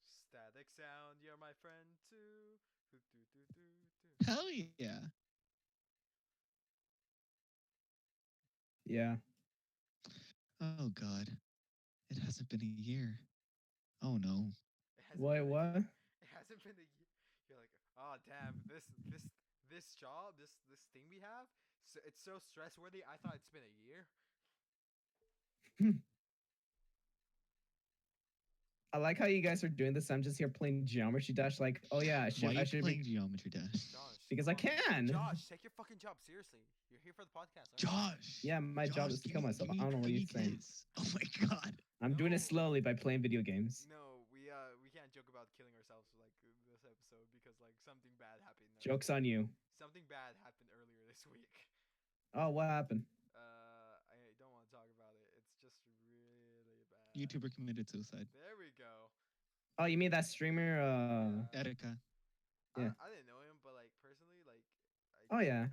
Static sound, you're my friend too. Hoo, doo, doo, doo, doo. Hell yeah. Yeah. Oh god. It hasn't been a year. Oh no. It hasn't Wait, been a what? year. It hasn't been a year. You're like, oh damn, this job, this thing we have, so it's so stress worthy. I thought it's been a year. I like how you guys are doing this. I'm just here playing Geometry Dash. Like, oh yeah, Why are I you should playing be Geometry Dash? Josh, because I come on. can. Josh, take your fucking job seriously. You're here for the podcast. Aren't you? Josh. Yeah, my job is to give kill me- myself. give me- I don't know what give you're me saying. kiss. Oh my god. I'm doing it No. slowly by playing video games. No, we can't joke about killing ourselves like this episode because like something bad happened. Joke's on you. Something bad happened earlier this week. Oh, what happened? I don't want to talk about it. It's just really bad. YouTuber committed suicide. There we go. Oh, you mean that streamer? Erica. Yeah. I didn't know him, but like personally, like. Oh yeah,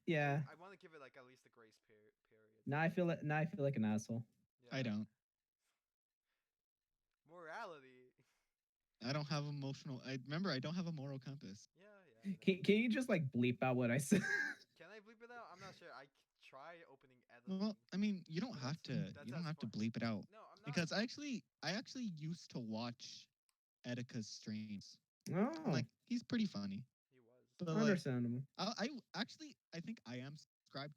yeah. I want to give it like at least a grace period. Now I feel like an asshole. Yeah. I don't. Morality. I don't have emotional. I remember I don't have a moral compass. Yeah, yeah. I know. Can you just like bleep out what I said? Can I bleep it out? I'm not sure. I try opening editing. Well, I mean, you don't But have to. that You don't sounds have to fun. bleep it out No, I'm not. because I actually used to watch Erica's streams. Oh, Like he's pretty funny. He was. But like, understandable. I actually I think I am subscribed.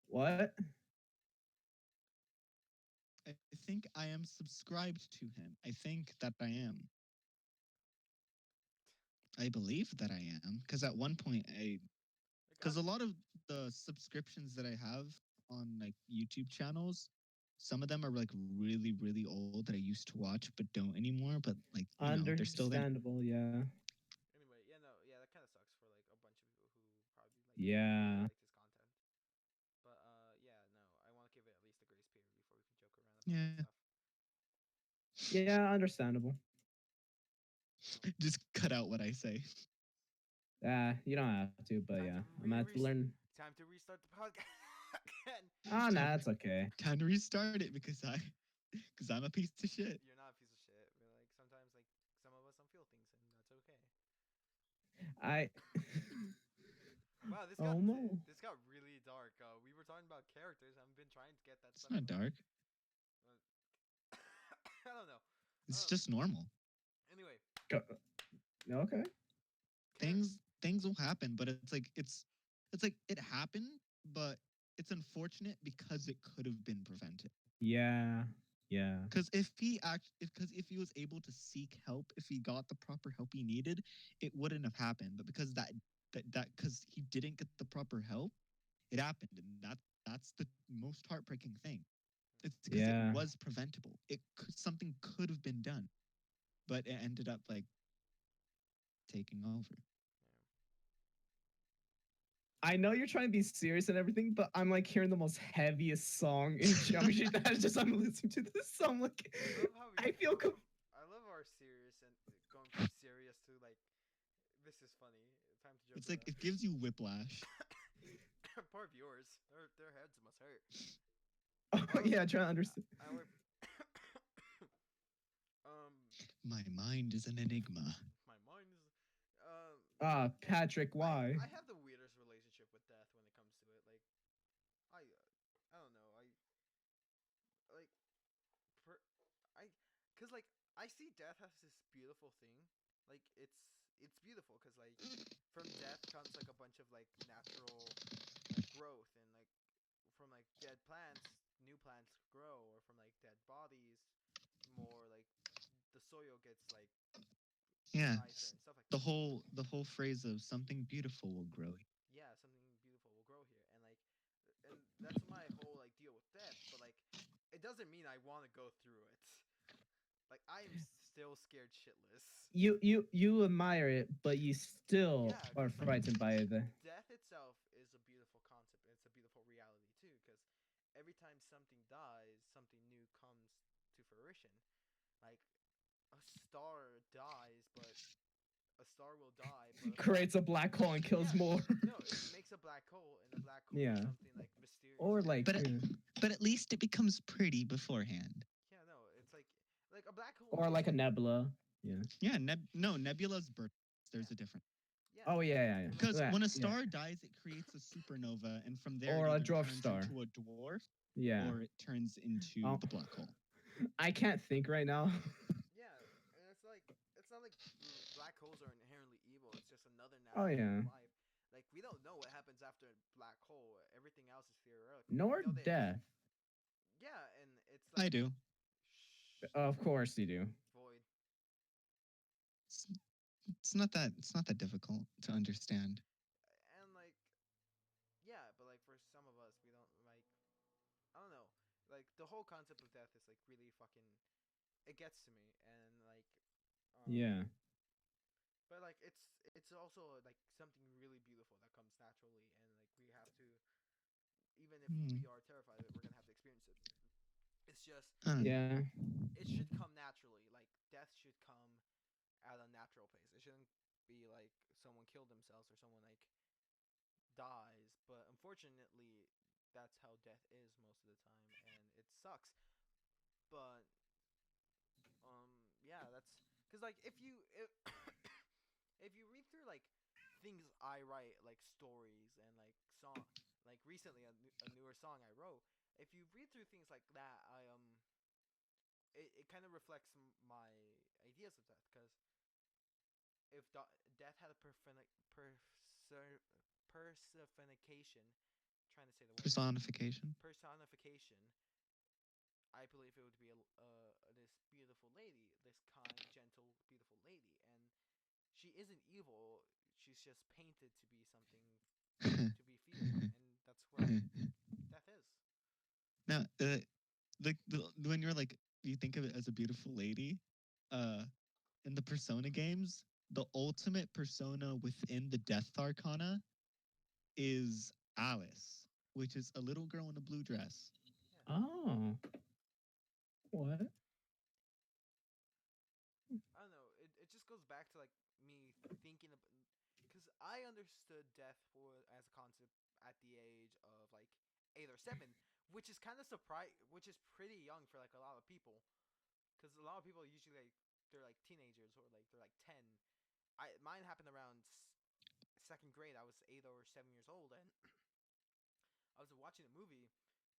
What? I think I am subscribed to him. I think that I am. I believe that I am because at one point because a lot of the subscriptions that I have on like YouTube channels, some of them are like really really old that I used to watch but don't anymore. But like you know, they're still there. Understandable, yeah. Anyway, yeah, that kind of sucks for like a bunch of people who probably like Yeah. liked his content. But yeah, no, I want to give it at least a grace period before we can joke around about Yeah. that stuff. Yeah, understandable. Just cut out what I say. You don't have to, but Time yeah, to I'm gonna have to learn. Time to restart the podcast again. Oh, nah, it's okay. Time to restart it because I'm a piece of shit. You're not a piece of shit. But like sometimes, like some of us don't feel things, and that's okay. Wow, Oh no. this got really dark. We were talking about characters. I've been trying to get that It's stuff. not dark. I don't know. It's Oh. just normal. Anyway, Okay. Things will happen, but it's like it happened, but it's unfortunate because it could have been prevented. Yeah. Yeah. Because if he was able to seek help, if he got the proper help he needed, it wouldn't have happened. But because because he didn't get the proper help, it happened, and that's the most heartbreaking thing. It's because Yeah. it was preventable. Something could have been done, but it ended up like taking over. I know you're trying to be serious and everything, but I'm like hearing the most heaviest song in Geometry Dash. Just I'm listening to this song. Like, I love how I feel. I love our serious and going from serious to like, this is funny. Time to joke. It's like it gives you whiplash. Poor viewers. Their heads must hurt. Oh yeah, trying to understand. My mind is an enigma. My mind is. Patrick, why? I have the weirdest relationship with death when it comes to it. Like, I don't know. Cause like I see death as this beautiful thing. Like it's beautiful because like from death comes like a bunch of like natural like growth and like from like dead plants, new plants grow, or from like dead bodies, more like the soil gets like Yeah, nicer and stuff like the that. whole phrase of something beautiful will grow. Yeah, something beautiful will grow here, and like, and that's my whole like deal with death. But like, it doesn't mean I want to go through it. Like I am still scared shitless. You admire it, but you still Yeah, are because like frightened by the. death itself is a beautiful concept. It's a beautiful reality too, because every time something dies, something new comes to fruition. Like a star dies, but a star will die, but a black Creates a black hole and kills yeah, more. no, it makes a black hole, and a black hole is Yeah. something like mysterious. Or And like, But but at least it becomes pretty beforehand. yeah, no, it's like a black hole or like a isn't. nebula. Yeah. Yeah, no, nebula's birth. There's Yeah, a difference. yeah, Oh yeah, yeah, like Because yeah. when a Yeah. star dies, it creates a supernova, and from there Or it a either dwarf turns star. into a dwarf Yeah. or it turns into Oh, the black hole. I can't think right now. yeah, and it's like it's not like black holes are inherently evil. It's just another Oh natural law yeah. of life. Like we don't know what happens after a black hole. Everything else is theoretical. We Nor know they death. yeah, and it's I like do. Of course you do. void. It's, it's not that difficult to understand. And like yeah, but like for some of us, we don't like. I don't know. Like the whole concept of death is like really fucking. It gets to me, and like, um, Yeah. but like it's also like something really beautiful that comes naturally, and like we have to, even if Hmm. we are terrified of it, we're gonna have to experience it. It's just I don't know. Yeah. it should come naturally. Like death should come at a natural pace. It shouldn't be like someone killed themselves or someone like dies. But unfortunately, that's how death is most of the time, and it sucks. But yeah, that's because like if you read through like things I write, like stories and like song, like recently a newer song I wrote. If you read through things like that, it kind of reflects my ideas of death. Because if death had a personification, trying to say the word Personification. personification, I believe it would be this beautiful lady, this kind, gentle, beautiful lady, and she isn't evil. She's just painted to be something to be feared, and that's what death is. Now, when you're like, you think of it as a beautiful lady, uh, in the Persona games, the ultimate persona within the Death Arcana is Alice, which is a little girl in a blue dress. Yeah, Oh. What? I don't know. It just goes back to like me thinking about because I understood death for as a concept at the age of like 8 or 7, which is kind of which is pretty young for like a lot of people. Because a lot of people usually like they're like teenagers or like they're like 10. Mine happened around second grade. I was 8 or 7 years old, and I was watching a movie,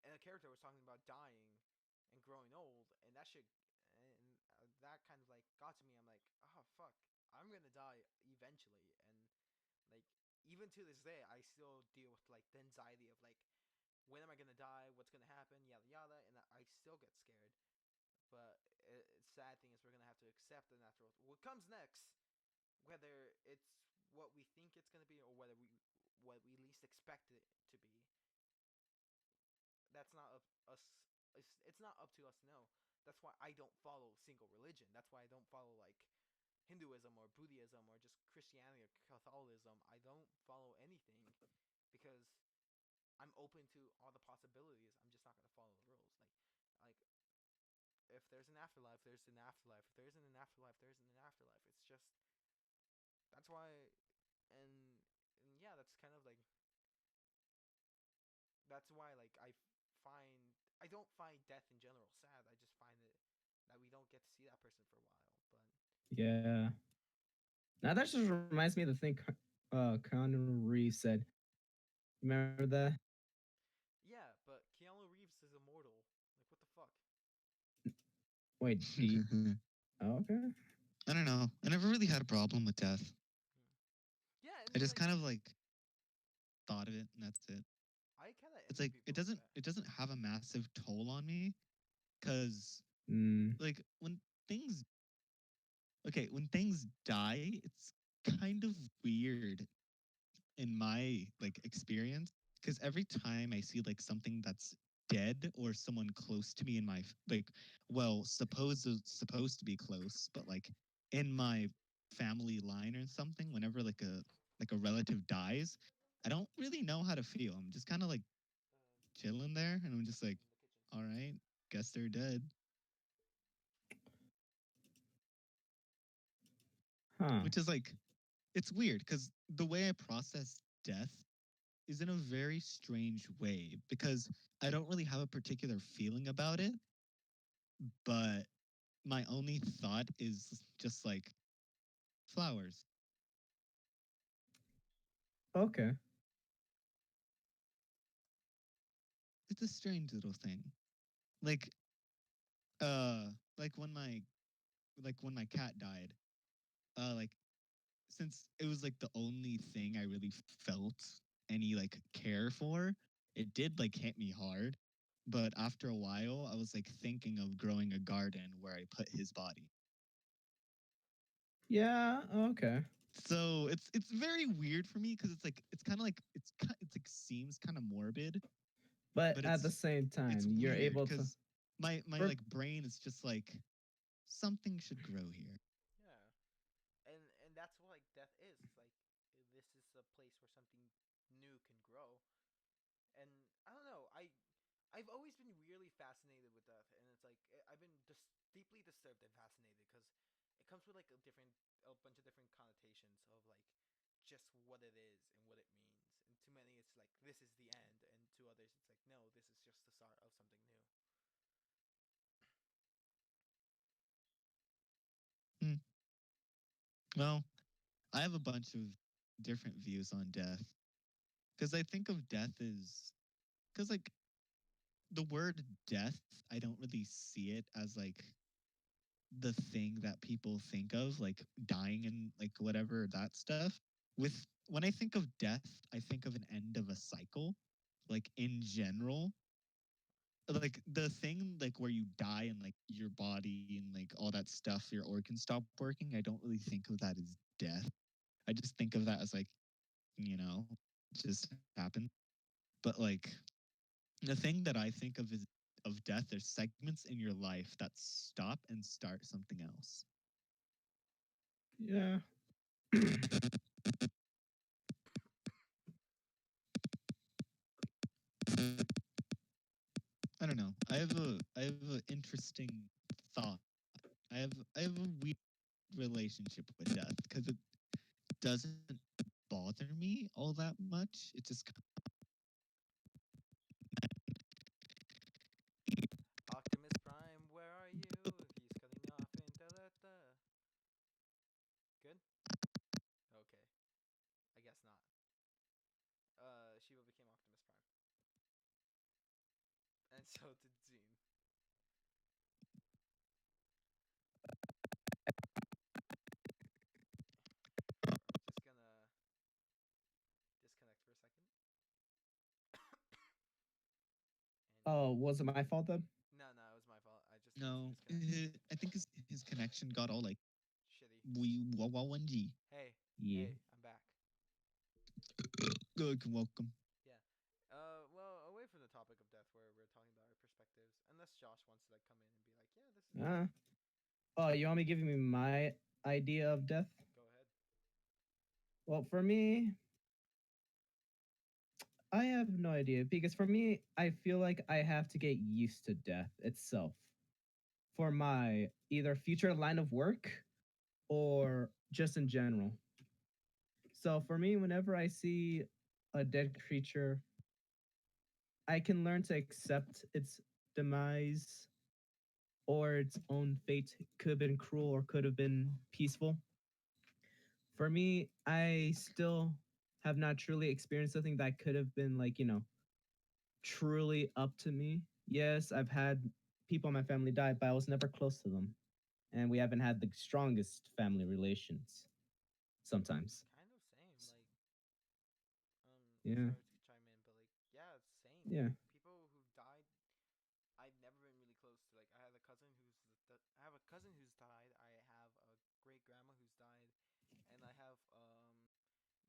and a character was talking about dying and growing old, and that kind of like got to me. I'm like, oh fuck, I'm gonna die eventually, and like even to this day, I still deal with like the anxiety of like when am I gonna die, what's gonna happen, yada yada, and I still get scared. But sad thing is we're gonna have to accept the natural. What comes next, whether it's what we think it's gonna be or whether what we least expect it to be, that's not up us. It's not up to us to know. That's why I don't follow single religion. That's why I don't follow like Hinduism or Buddhism or just Christianity or Catholicism. I don't follow anything because I'm open to all the possibilities. I'm just not gonna follow the rules. Like if there's an afterlife, there's an afterlife. If there isn't an afterlife, there isn't an afterlife. It's just that's why, and and yeah, that's kind of like that's why like find I don't find death in general sad. I just find it that we don't get to see that person for a while. But Yeah. Now that just reminds me of the thing Keanu Reeves said. Remember that? yeah, but Keanu Reeves is immortal. Like what the fuck? Wait, do you? Oh, okay. I don't know. I never really had a problem with death. Yeah, and I just like kind of like thought of it, and that's it. I kind of It's envy like people like that. it doesn't have a massive toll on me, because Mm, like when things die, it's kind of weird in my like experience, because every time I see like something that's dead or someone close to me in my like, well, supposed to be close, but like in my family line or something, whenever like a relative dies, I don't really know how to feel. I'm just kind of like chilling there, and I'm just like, all right, guess they're dead. Huh. Which is like, it's weird because the way I process death is in a very strange way because I don't really have a particular feeling about it, but my only thought is just like flowers. Okay. It's a strange little thing. Like uh like when my cat died, like since it was like the only thing I really felt any like care for, it did like hit me hard. But after a while, I was like thinking of growing a garden where I put his body. Yeah. Okay. So it's very weird for me because it's kind of like it's like seems kind of morbid, But but at the same it's time, you're weird able to. because my For, like brain is just like something should grow here. Yeah, and that's what like death is. It's like this is a place where something new can grow. And I don't know. I've always been really fascinated with death, and it's like I've been just deeply disturbed and fascinated because it comes with like a bunch of different connotations of like just what it is and what it means. And to many, it's like this is the end, and to others, it's like no, this is just the start of something new. Hmm. Well, I have a bunch of different views on death because I think of death as because like the word death, I don't really see it as like the thing that people think of, like dying and like whatever that stuff. With when I think of death, I think of an end of a cycle, like in general. Like the thing like where you die and like your body and like all that stuff, your organs stop working. I don't really think of that as death. I just think of that as like, you know, just happened. But like the thing that I think of is of death, there's segments in your life that stop and start something else. yeah. I don't know. I have an interesting thought. I have a weird relationship with death because it doesn't bother me all that much. It just Optimus Prime, where are you? He's cutting me off in da da da. Good. Okay. I guess not. Shiva became Optimus Prime, and so did Zine. Just gonna disconnect for a second. And Oh, was it my fault then? no, no, it was my fault. I just need to no. disconnect. I think his connection got all like Shitty. we wah 1G. Hey, Yeah. hey, I'm back. Good, welcome. Yeah. Well, away from the topic of death, where we're talking about our perspectives, unless Josh wants to like come in and be like, yeah, this is Uh, death. oh, you want me giving me my idea of death? Go ahead. Well, for me, I have no idea because for me, I feel like I have to get used to death itself for my either future line of work or just in general. So for me, whenever I see a dead creature, I can learn to accept its demise or its own fate. Could have been cruel or could have been peaceful. For me, I still have not truly experienced something that could have been like, truly up to me. Yes, I've had people in my family die, but I was never close to them. And we haven't had the strongest family relations sometimes. Kind of same. Like, Yeah. sorry to chime in, but like, yeah, it's same. Yeah. Like, people who died, I've never been really close to. Like, I had a cousin I have a cousin who's died. I have a great grandma who's died, and I have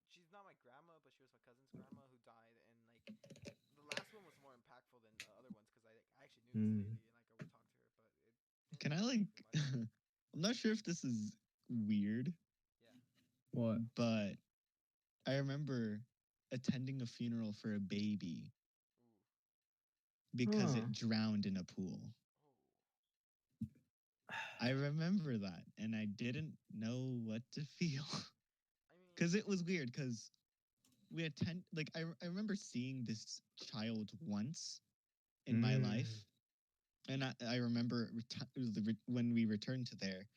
she's not my grandma, but she was my cousin's grandma who died, and like the last one was more impactful than the other ones because she knew this lady, and like I would talk to her, but it didn't Can I really like? do much. I'm not sure if this is weird, Yeah. What? but I remember attending a funeral for a baby Ooh. because Huh. it drowned in a pool. Oh. I remember that, and I didn't know what to feel I mean, because it was weird. Because we attend, like, I remember seeing this child once in my life, and I remember when we returned to there,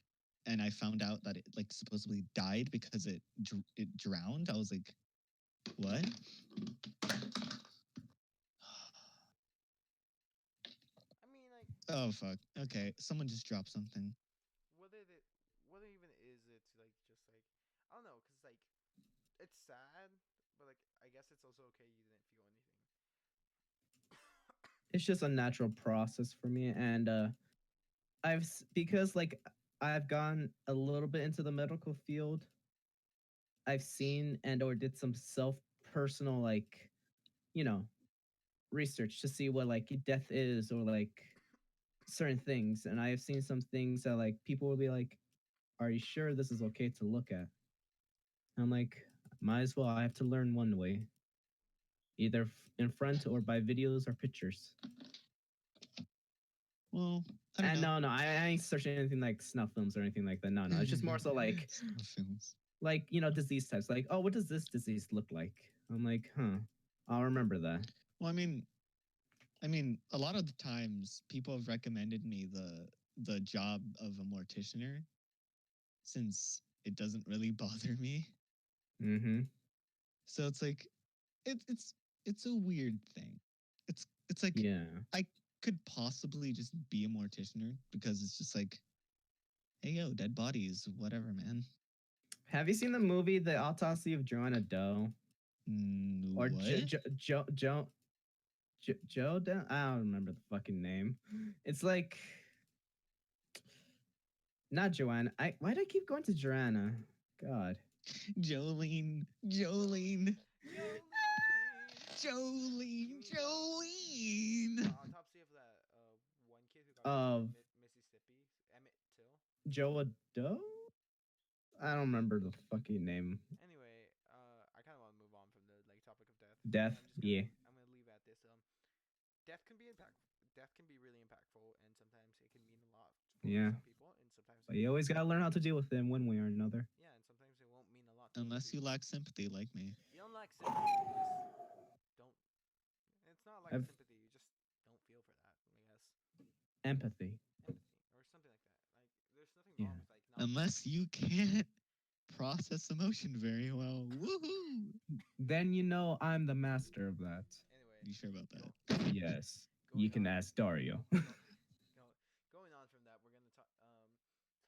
and I found out that it like supposedly died because it drowned. I was like, what? I mean, like, Oh fuck. Okay, someone just dropped something. what it, what even is it to like just like I don't know, cause like it's sad, but like I guess it's also okay you didn't feel anything. It's just a natural process for me, and because like I've gone a little bit into the medical field. I've seen and or did some self personal like you know research to see what like death is or like certain things, and I have seen some things that like people will be like, "Are you sure this is okay to look at?" I'm like, might as well. I have to learn one way, either in front or by videos or pictures. Well, I don't And know. no, I ain't searching anything like snuff films or anything like that. No, it's just more so like Snuff films. disease types. Like, oh, what does this disease look like? I'm like, huh, I'll remember that. Well, a lot of the times people have recommended me the job of a morticianer since it doesn't really bother me. Mm-hmm. So it's like it's a weird thing. It's like Yeah. I could possibly just be a morticianer because it's just like, hey yo, dead bodies, whatever, man. Have you seen the movie The Autopsy of Joanna Doe? Or What? Joe Doe? I don't remember the fucking name. It's like not Joanna. Why do I keep going to Joanna? God. Jolene, Jolene, Jolene. Jolene, Jolene. Autopsy of that one kid who got Of Mississippi, Emmett Till. Joa Doe? I don't remember the fucking name. Anyway, I kind of want to move on from the like topic of death. Death. Yeah. I'm gonna leave at this. Death can be impactful. Death can be really impactful, and sometimes it can mean a lot for Yeah. some people, and sometimes But you always gotta learn how to deal with them one way or another. yeah, and sometimes it won't mean a lot to other Unless you people. lack sympathy like me. You don't lack sympathy. You just don't. It's not like I've sympathy. You just don't feel for that. I guess empathy. empathy or something like that. Like there's nothing Yeah. wrong with like not. Unless you can't process emotion very well. Woohoo! Then you know I'm the master of that. Anyway, You sure about go, that? Yes. going You can on. ask Dario. Going on from that, we're gonna talk.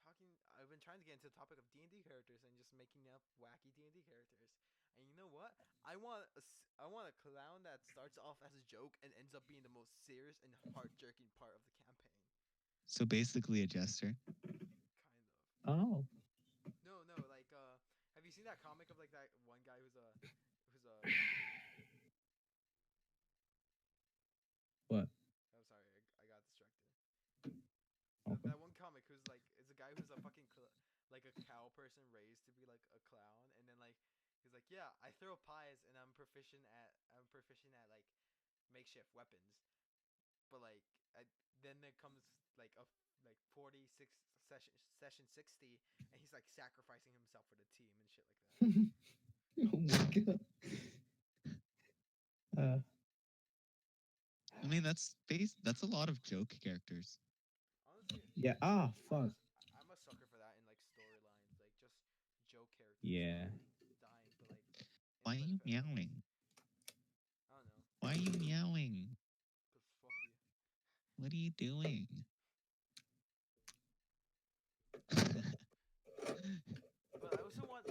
Talking. I've been trying to get into the topic of D&D characters and just making up wacky D&D characters. And you know what? I want a clown that starts off as a joke and ends up being the most serious and heart-jerking part of the campaign. So basically a jester. Kind of. Oh. No, like have you seen that comic of like that one guy who's a What? oh sorry, I got distracted. Okay. That one comic who's like is a guy who's a fucking like a cow person raised to be like a clown, and then like he's like, yeah, I throw pies and I'm proficient at like makeshift weapons, but like then there comes like a like 46 session 60, and he's like sacrificing himself for the team and shit like that. Oh my god. Uh, That's a lot of joke characters. Honestly, yeah. Ah, fuck. I'm a sucker for that in like storylines, like just joke characters Yeah. dying, but like Why are in you the benefit of others. meowing? I don't know, Why are you meowing? cause fuck you. What are you doing? But I also want,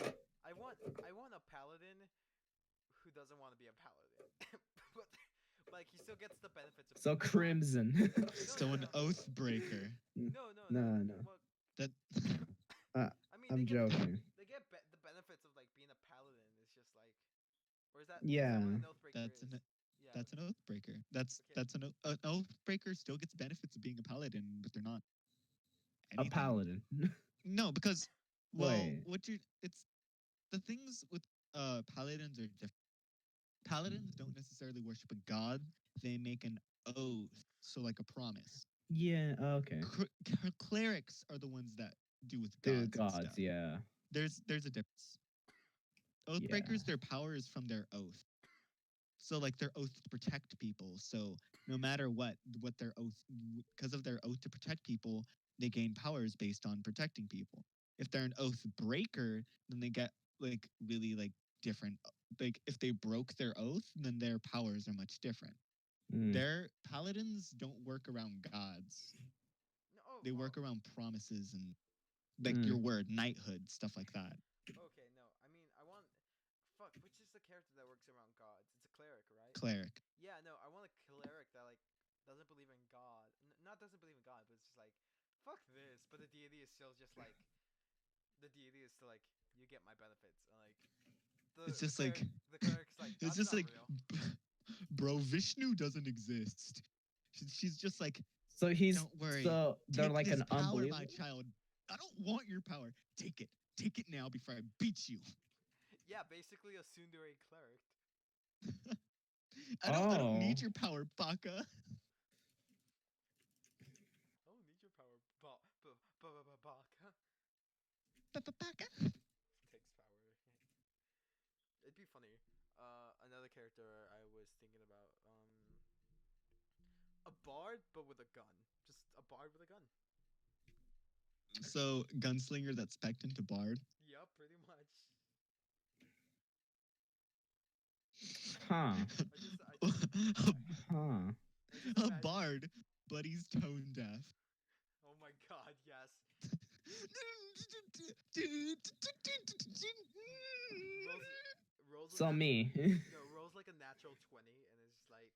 I want a paladin who doesn't want to be a paladin, but like he still gets the benefits of. So Crimson. So an oath breaker. No. No. Well, That I mean, I'm joking. They get the benefits of like being a paladin. It's just like, or is that Yeah. what an oathbreaker that's is? an Yeah. That's an oath breaker. That's Okay. an oath breaker still gets benefits of being a paladin, but they're not A anything. paladin. No, because well, Wait. what you it's the things with paladins are different. Paladins don't necessarily worship a god; they make an oath, so like a promise. Yeah. Okay. Clerics are the ones that do with Dude, gods and gods. stuff. Yeah. There's a difference. Yeah. Oathbreakers, their power is from their oath. So like their oath to protect people. So no matter what their oath, because of their oath to protect people, they gain powers based on protecting people. If they're an oath breaker, then they get like really like different. Like if they broke their oath, then their powers are much different. Mm. Their paladins don't work around gods. No, oh, They wow. work around promises and like Mm. your word, knighthood, stuff like that. Okay, no. I mean, I want. Fuck, which is the character that works around gods? It's a cleric, right? Cleric. Yeah, no. I want a cleric that like doesn't believe in God. Not doesn't believe in God, but it's just like, fuck this. But the deity is still just like, the deity is still like, you get my benefits. And like, It's just like the cleric's like, it's that's just not like real. bro, Vishnu doesn't exist. She's just like, So he's don't worry. so they're Take like this an power, unbelievable. my child. I don't want your power. Take it. Take it now before I beat you. Yeah, basically a tsundere cleric. I don't Oh. need your power, Baka. I don't need your power, baka. Baka. Takes power. It'd be funny. Another character I was thinking about. A bard, but with a gun. Just a bard with a gun. So gunslinger that's specced into bard. Yup, pretty much. Huh. Huh. A bard, but he's tone deaf. Oh my god, yes. Rolls So me. No, rolls like a natural 20, and it's just like,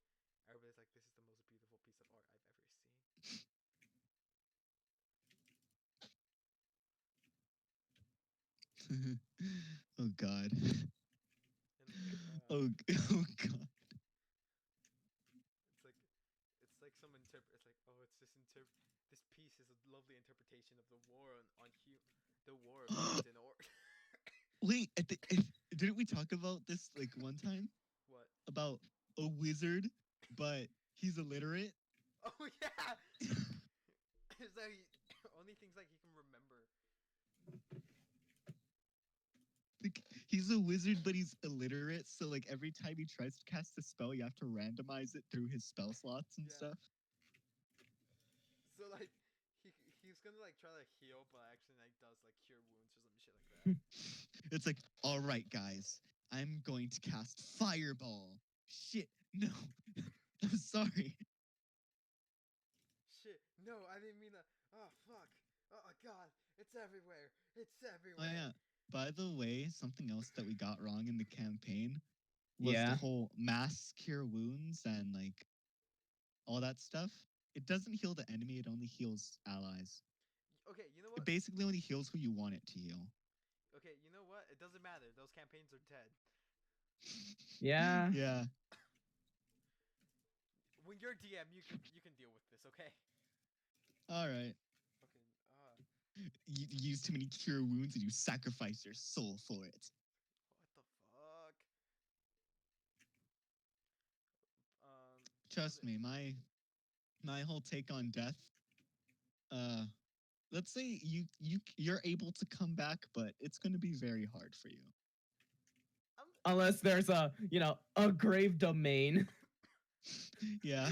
everybody's like, this is the most beautiful piece of art I've ever seen. Oh god. And Oh god. it's like some it's like, oh, it's this this piece is a lovely interpretation of the war the war of humans in or. Wait, didn't we talk about this like one time What? about a wizard, but he's illiterate? Oh yeah. It's like only things like he can remember. Like, he's a wizard, but he's illiterate. So like every time he tries to cast a spell, you have to randomize it through his spell slots and Yeah. stuff. So like he's gonna like try to heal, but actually like does like cure wounds or some shit like that. It's like, all right, guys, I'm going to cast fireball. Shit, no, I'm sorry. Shit, no, I didn't mean that. Oh fuck. Oh god, it's everywhere. It's Oh everywhere. yeah. By the way, something else that we got wrong in the campaign was Yeah. the whole mass cure wounds and like all that stuff. It doesn't heal the enemy, it only heals allies. Okay, you know It what? basically only heals who you want it to heal. Okay, you know what? It doesn't matter. Those campaigns are dead. Yeah. Yeah. When you're DM, you can deal with this, okay? Alright. Fucking You use too many cure wounds and you sacrifice your soul for it. what the fuck? Trust me, my whole take on death. Let's say you're able to come back, but it's gonna be very hard for you. Unless there's a grave domain. Yeah.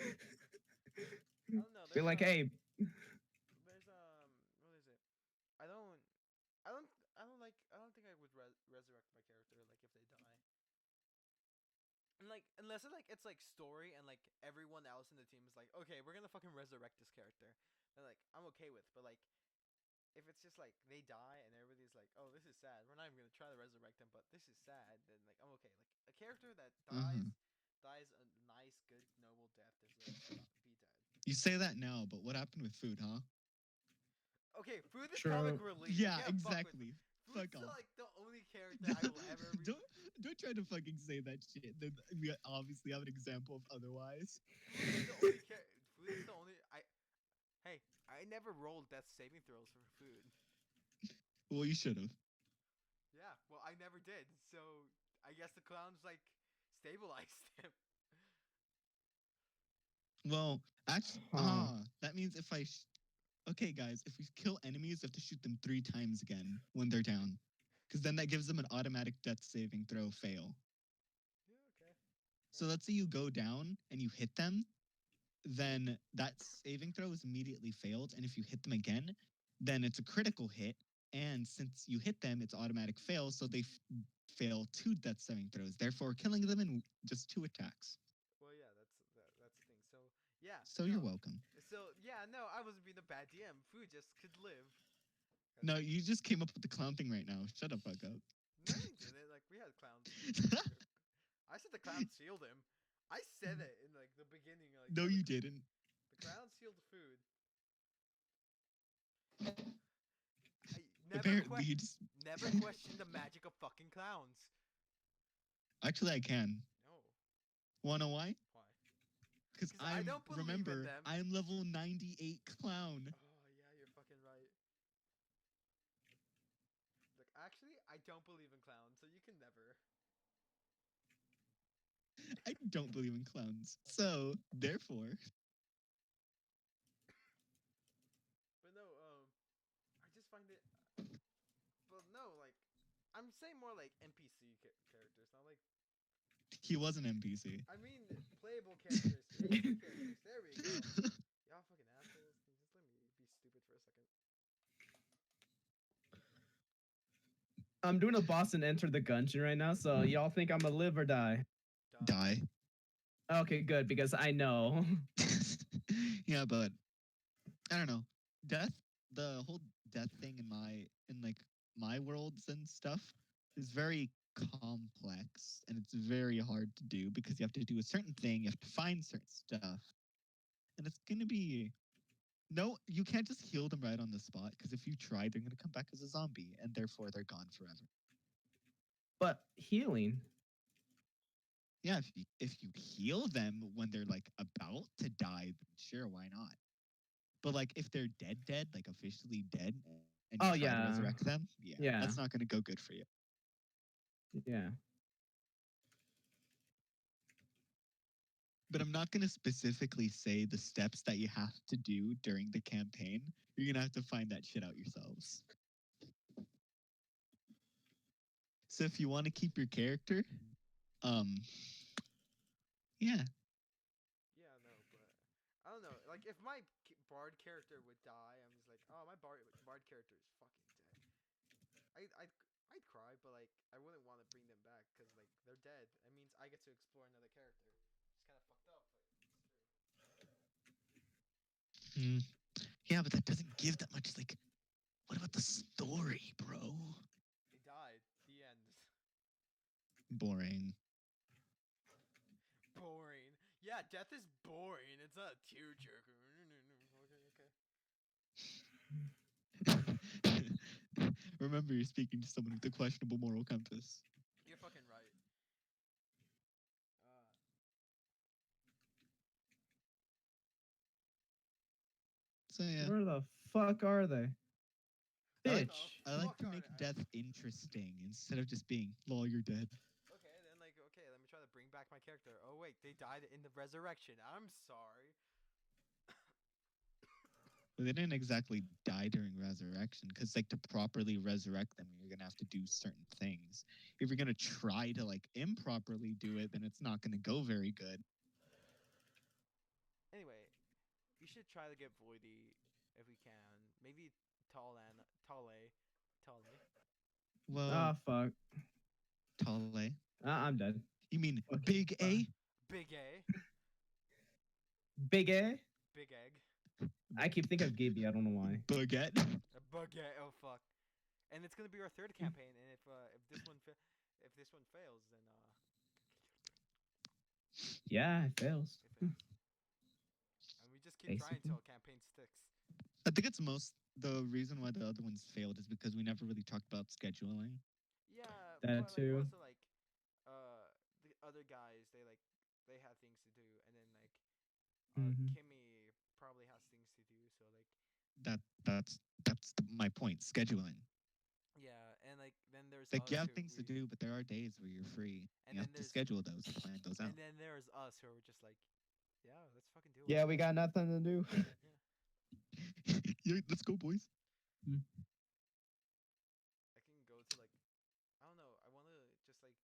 I don't know. Be like, hey. There's what is it? I don't think I would resurrect my character like if they die. And like unless it's like story and like everyone else in the team is like, okay, we're gonna fucking resurrect this character. And like I'm okay with, but like if it's just like they die and everybody's like, oh, this is sad. We're not even gonna try to resurrect them, but this is sad. Then like I'm okay. Like a character that dies a nice, good, noble death deserves to be dead. You say that now, but what happened with food, huh? Okay, food is True. comic relief. Yeah, You can't fuck with exactly. Food's Fuck off. like the only character I will ever. Don't try trying to fucking say that shit. Then we obviously have an example of otherwise. Food is the only. Hey, I never rolled death saving throws for food. Well, you should have. Yeah, well, I never did. So I guess the clowns like stabilized him. Well, actually, Huh. that means if I. Okay, guys, if we kill enemies, we have to shoot them 3 times again when they're down. Because then that gives them an automatic death saving throw fail. Yeah, okay. So let's say you go down and you hit them, then that saving throw is immediately failed. And if you hit them again, then it's a critical hit. And since you hit them, it's automatic fail. So they fail 2 death saving throws, therefore killing them in just 2 attacks. Well, yeah, that's the thing. So yeah. So you're welcome. So yeah, no, I wasn't being a bad DM. Food just could live. No, you just came up with the clown thing right now. Shut the fuck up. No, you didn't. Like we had clowns. I said the clown sealed him. I said it in like the beginning. Like No, you didn't. The clown sealed the food. I never Apparently, you just. never question the magic of fucking clowns. Actually, I can. No. Wanna know why? Why? Because 'Cause I don't believe in remember, them. I'm level 98 clown. Oh yeah, you're fucking right. Like actually, I don't believe in clowns, so you can never. I don't believe in clowns. So, therefore. But no, I just find it. But no, like, I'm saying more like NPC characters, not like. He was an NPC. I mean, playable characters, creative characters. There we go. Y'all fucking assholes. Can you just let me be stupid for a second? I'm doing a boss and enter the gungeon right now, so y'all think I'm gonna live or die? Die. Okay, good, because I know. Yeah, but I don't know. Death, the whole death thing in my worlds and stuff is very complex, and it's very hard to do because you have to do a certain thing, you have to find certain stuff. And it's gonna be no, you can't just heal them right on the spot, because if you try, they're gonna come back as a zombie, and therefore they're gone forever. But healing. Yeah, if you heal them when they're like about to die, then sure, why not? But like if they're dead, like officially dead, and you Oh, try to yeah. resurrect them, Yeah. that's not gonna go good for you. Yeah. But I'm not gonna specifically say the steps that you have to do during the campaign. You're gonna have to find that shit out yourselves. So if you want to keep your character, yeah, Yeah, no, but I don't know. Like, if my bard character would die, I'm just like, oh, my bard character is fucking dead. I'd cry, but like, I wouldn't want to bring them back because like they're dead. It means I get to explore another character. It's kind of fucked up, but it's true. yeah, but that doesn't give that much. Like, what about the story, bro? They died. The end. Boring. Boring. Yeah, death is boring. It's not a tearjerker. Okay. Remember, you're speaking to someone with a questionable moral compass. You're fucking right. So yeah, Where the fuck are they? I like, Bitch. I like Fuck to are make they? death interesting instead of just being, lol, you're dead. Okay, then like, okay, let me try to bring back my character. Oh wait, they died in the resurrection. I'm sorry. But they didn't exactly die during resurrection, because like to properly resurrect them, you're gonna have to do certain things. If you're gonna try to like improperly do it, then it's not gonna go very good. Anyway, we should try to get Voidy if we can. Maybe Tale. Well, Ah, fuck. Tale. I'm dead. You mean Okay, Big A? Big A. Big A? Big Egg. I keep thinking of Gibby. I don't know why. Baguette? A Baguette. Oh fuck. And it's gonna be our third campaign. And if this one fails, then Yeah, it fails. it fails. And we just keep trying Basically. until campaign sticks. I think it's the reason why the other ones failed is because we never really talked about scheduling. Yeah, That but like too. also like they had things to do, and then like Mhm. Kimmy probably has things to do. So like My point. Scheduling. yeah, and like then there's Like us you have who things to we do, but there are days where you're free. and You then have to there's schedule those and plan those out. and then there's us who are just like, yeah, let's fucking do it. Yeah, we got nothing to do. Yeah, Yeah, let's go, boys. I can go to like I don't know. I want to just like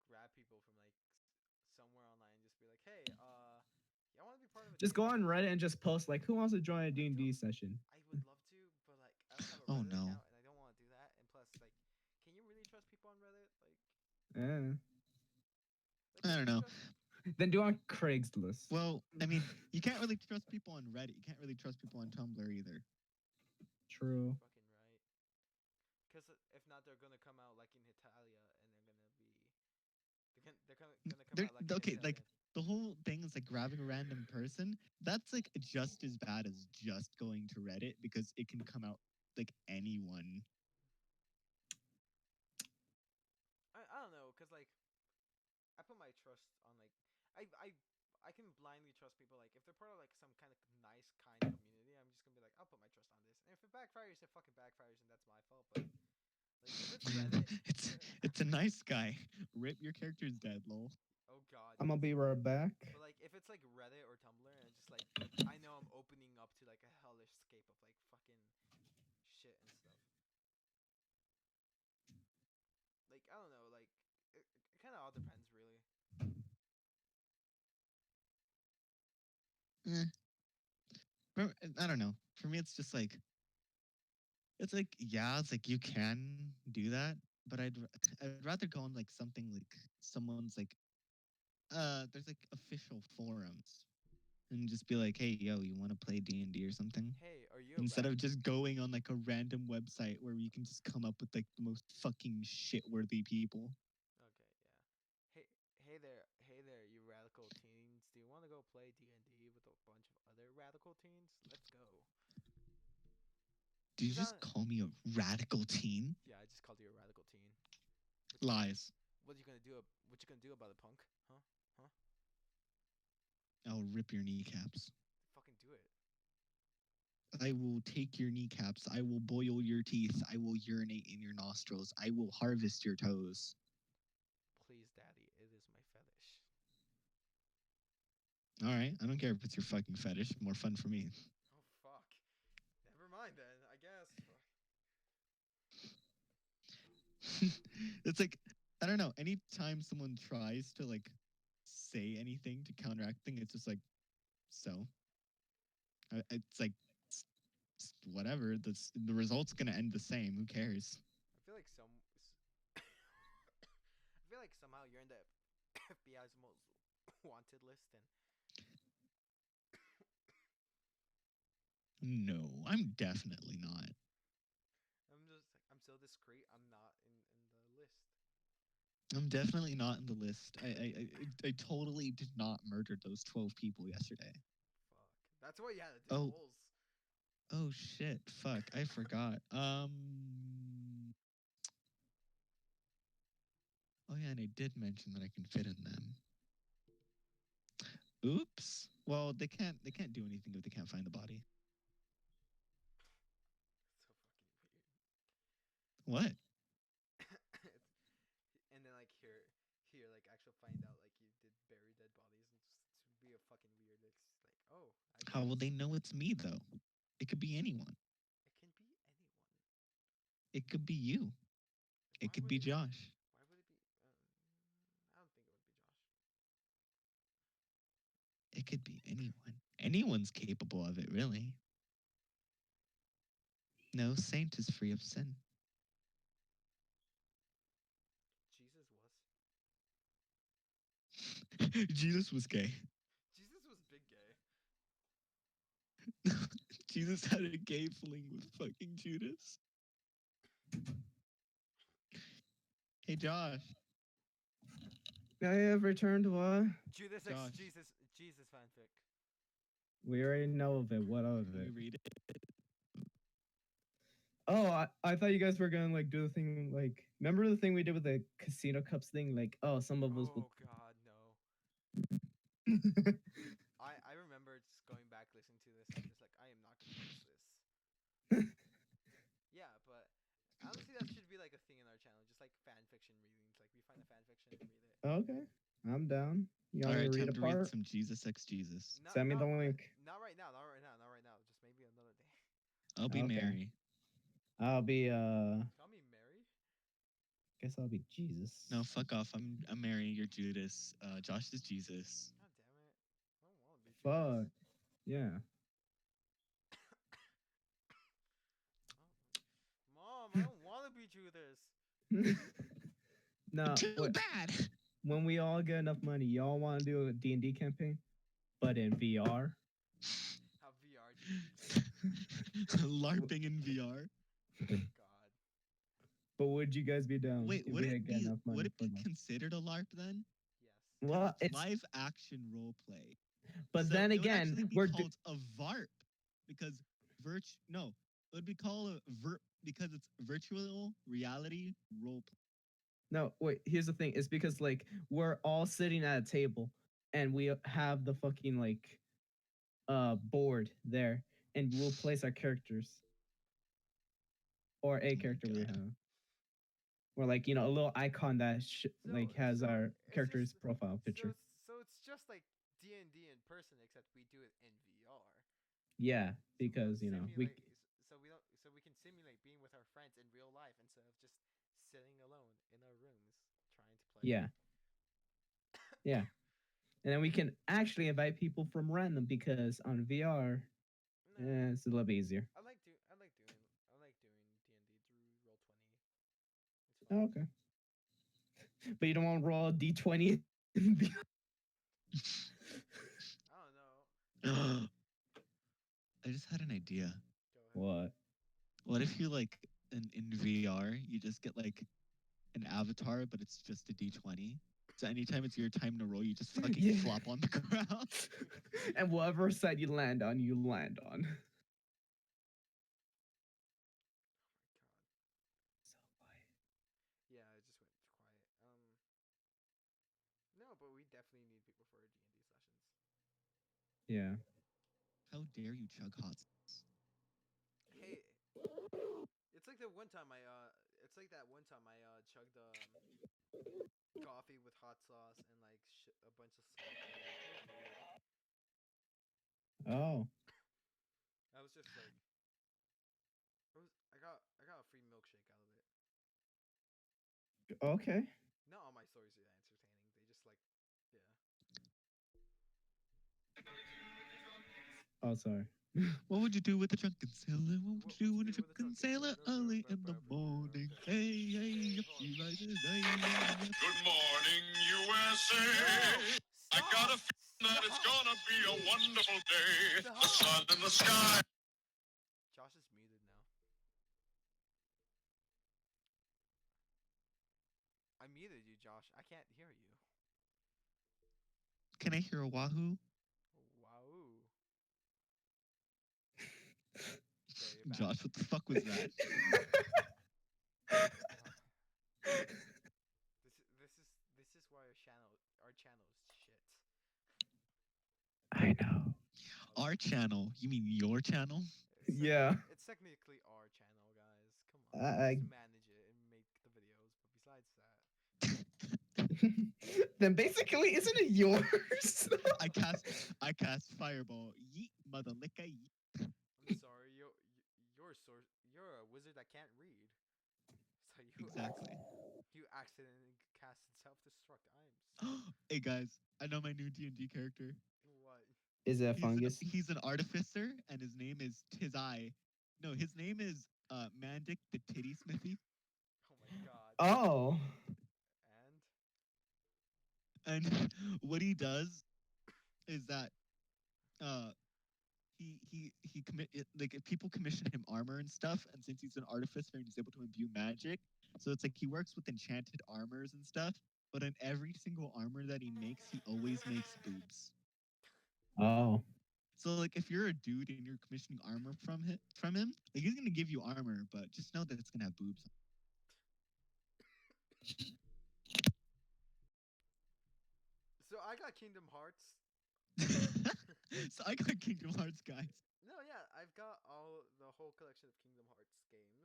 grab people from like somewhere online and just be like, hey, yeah, I want to be part of a Just go D&D on session. Reddit and just post like, who wants to join a I D&D don't. session? I would love to, but like I don't have a Oh Reddit no. account and I don't want to do that. And plus, like, can you really trust people on Reddit? Eh. I Can don't you know. trust? Then do on Craigslist. Well, I mean, you can't really trust people on Reddit. You can't really trust people on Tumblr either. True. Fucking right. Because if not, they're gonna come out like in Italia, and they're gonna come They're out like in okay. Like Italian. the whole thing is like grabbing a random person. That's like just as bad as just going to Reddit because it can come out like anyone. I don't know, cause like I put my trust on like I I I can blindly trust people. Like if they're part of like some kind of nice kind community, I'm just gonna be like, I'll put my trust on this. And if it backfires, it fucking backfires, and that's my fault. But like if it's Reddit, It's a nice guy. Rip, your character's dead, lol. oh god, I'm yes. gonna be right back. But like if it's like Reddit or Tumblr, and it's just like I know I'm opening up to like a hellish scape of like fucking shit and stuff. Like I don't know, like it kind of all depends, really. Eh. I don't know. For me, it's like yeah, it's like you can do that, but I'd rather go on like something like someone's like there's like official forums and just be like, hey, yo, you want to play D&D or something? Hey, are you a Instead of just going on like a random website where you can just come up with like the most fucking shit-worthy people. Okay, yeah. Hey there, you radical teens. Do you want to go play D&D with a bunch of other radical teens? Let's go. Did you 'Cause just call me a radical teen? yeah, I just called you a radical teen. Lies. What you gonna do? What you gonna do about it, punk? Huh? Huh? I'll rip your kneecaps. Fucking do it. I will take your kneecaps. I will boil your teeth. I will urinate in your nostrils. I will harvest your toes. Please, daddy, it is my fetish. All right. I don't care if it's your fucking fetish. More fun for me. Oh fuck. Never mind then. I guess. It's like, I don't know. Anytime someone tries to like say anything to counteract thing, it's just like, so. It's like, whatever. The result's going to end the same. Who cares? I feel like I feel like somehow you're in the FBI's most wanted list, and No, I'm definitely not. I'm so discreet. I'm not in the list. I'm definitely not in the list. I totally did not murder those 12 people yesterday. Fuck. That's why you had to dig Oh, holes. oh shit. Fuck. I forgot. Oh yeah, and I did mention that I can fit in them. Oops. Well, they can't do anything if they can't find the body. So fucking weird. What? And then like here like actually find out like you did bury dead bodies, and just to be a fucking weird. It's like, oh, I How will they guess know it's me though? It could be anyone. it can be anyone. It could be you. Why It could would be it? Josh. Why would it be? I don't think it would be Josh. It could be anyone. Anyone's capable of it, really. No saint is free of sin. Jesus was. Jesus was gay. Jesus was big gay. Jesus had a gay fling with fucking Judas. Hey Josh. I have returned what? Judas Josh. X Jesus fanfic. We already know of it. What of Can it? you read it? Oh, I thought you guys were gonna like do the thing like remember the thing we did with the casino cups thing? Like, oh, some of us will Oh god, no. I remember just going back listening to this. I'm just like, I am not gonna post this. Yeah, but honestly, that should be like a thing in our channel, just like fan fiction readings. Like we find a fan fiction and read it. Okay, I'm down. You All want me to right, read time a to read part? some Jesus X Jesus. Not Send me the not link. not right now. Not right now. Not right now. Just maybe another day. I'll be Okay. Mary. I'll be Call me Mary. guess I'll be Jesus. No, fuck off. I'm Mary. You're Judas. Josh is Jesus. God damn it! I don't want to be Fuck. Judas. Yeah. Mom, I don't want to be Judas. No, Too bad. when we all get enough money, y'all want to do a D&D campaign, but in VR. Have VR GP. LARPing in VR. God. But would you guys be down Wait, if would we it had get be enough money would it for be that? considered a LARP then? Yes. Well, it's live action role play. but So then it would again, actually be we're called a VARP because no, it would be called a because it's virtual reality role play. no, wait, here's the thing. It's because like we're all sitting at a table and we have the fucking like board there and we'll place our characters or a Oh my character we God. have. Or like, a little icon that like has our it's character's just profile picture. so it's just like D&D in person, except we do it in VR. Yeah, So because we we so we can simulate being with our friends in real life instead of just sitting alone in our rooms trying to play. yeah. Yeah. And then we can actually invite people from random because on VR, Nah, it's a little bit easier. I like doing D&D through Roll20. It's Oh, fun. okay. But you don't want to roll a D20. I don't know. I just had an idea. Go ahead. What? What if you like in VR you just get like an avatar, but it's just a D20. So anytime it's your time to roll, you just fucking Yeah. flop on the ground. And whatever side you land on, you land on. Yeah, I just went quiet. No, but we definitely need people for our D&D sessions. Yeah. How dare you chug hot sauce? Hey, it's like the one time it's like that one time I chugged coffee with hot sauce and like a bunch of salt. It was weird. Oh. I was just like, I got a free milkshake out of it. Okay. Not all my stories are that entertaining. They just like, yeah. Oh, sorry. What would you do with a drunken sailor? What would you do with a with a drunken sailor early in the morning? Hey, hey, up she rises. Hey, hey, up. Good morning, USA. I got a feeling that it's gonna be a wonderful day. The sun in the sky. Josh is muted now. I muted you, Josh. I can't hear you. Can I hear a wahoo? Wow. Josh, what the fuck was that? This is why our channel is shit. I know. Our channel? You mean your channel? Yeah. It's technically our channel, guys. Come on. I- Just manage it and make the videos. But besides that, Then basically, isn't it yours? I cast fireball. Yeet, mother licka, yeet. I'm sorry. You're a wizard that can't read. So Exactly. you accidentally cast self-destruct. Hey guys, I know my new D&D character. What? Is it a fungus? He's an artificer, and his name is Tizai. No, his name is Mandic the Titty Smithy. Oh my god. Oh. And what he does is that he commit like if people commission him armor and stuff, and since he's an artificer and he's able to imbue magic, so it's like he works with enchanted armors and stuff. But in every single armor that he makes, he always makes boobs. Oh. So like if you're a dude and you're commissioning armor from him, like he's gonna give you armor, but just know that it's gonna have boobs. So I got Kingdom Hearts So I got Kingdom Hearts, guys. No, yeah, I've got the whole collection of Kingdom Hearts games,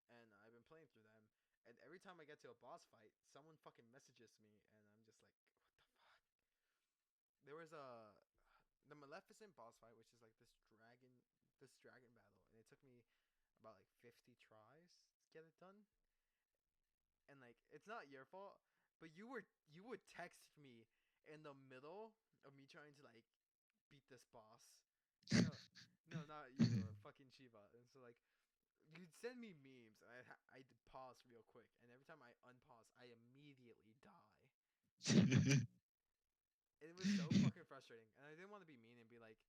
and I've been playing through them. And every time I get to a boss fight, someone fucking messages me, and I'm just like, what the fuck? There was the Maleficent boss fight, which is like this dragon battle, and it took me about like 50 tries to get it done. And like, it's not your fault, but you would text me in the middle of me trying to like beat this boss. No, no, not you, fucking Shiva. And so like, you'd send me memes, and I'd pause real quick, and every time I unpause, I immediately die. And it was so fucking frustrating, and I didn't want to be mean and be like,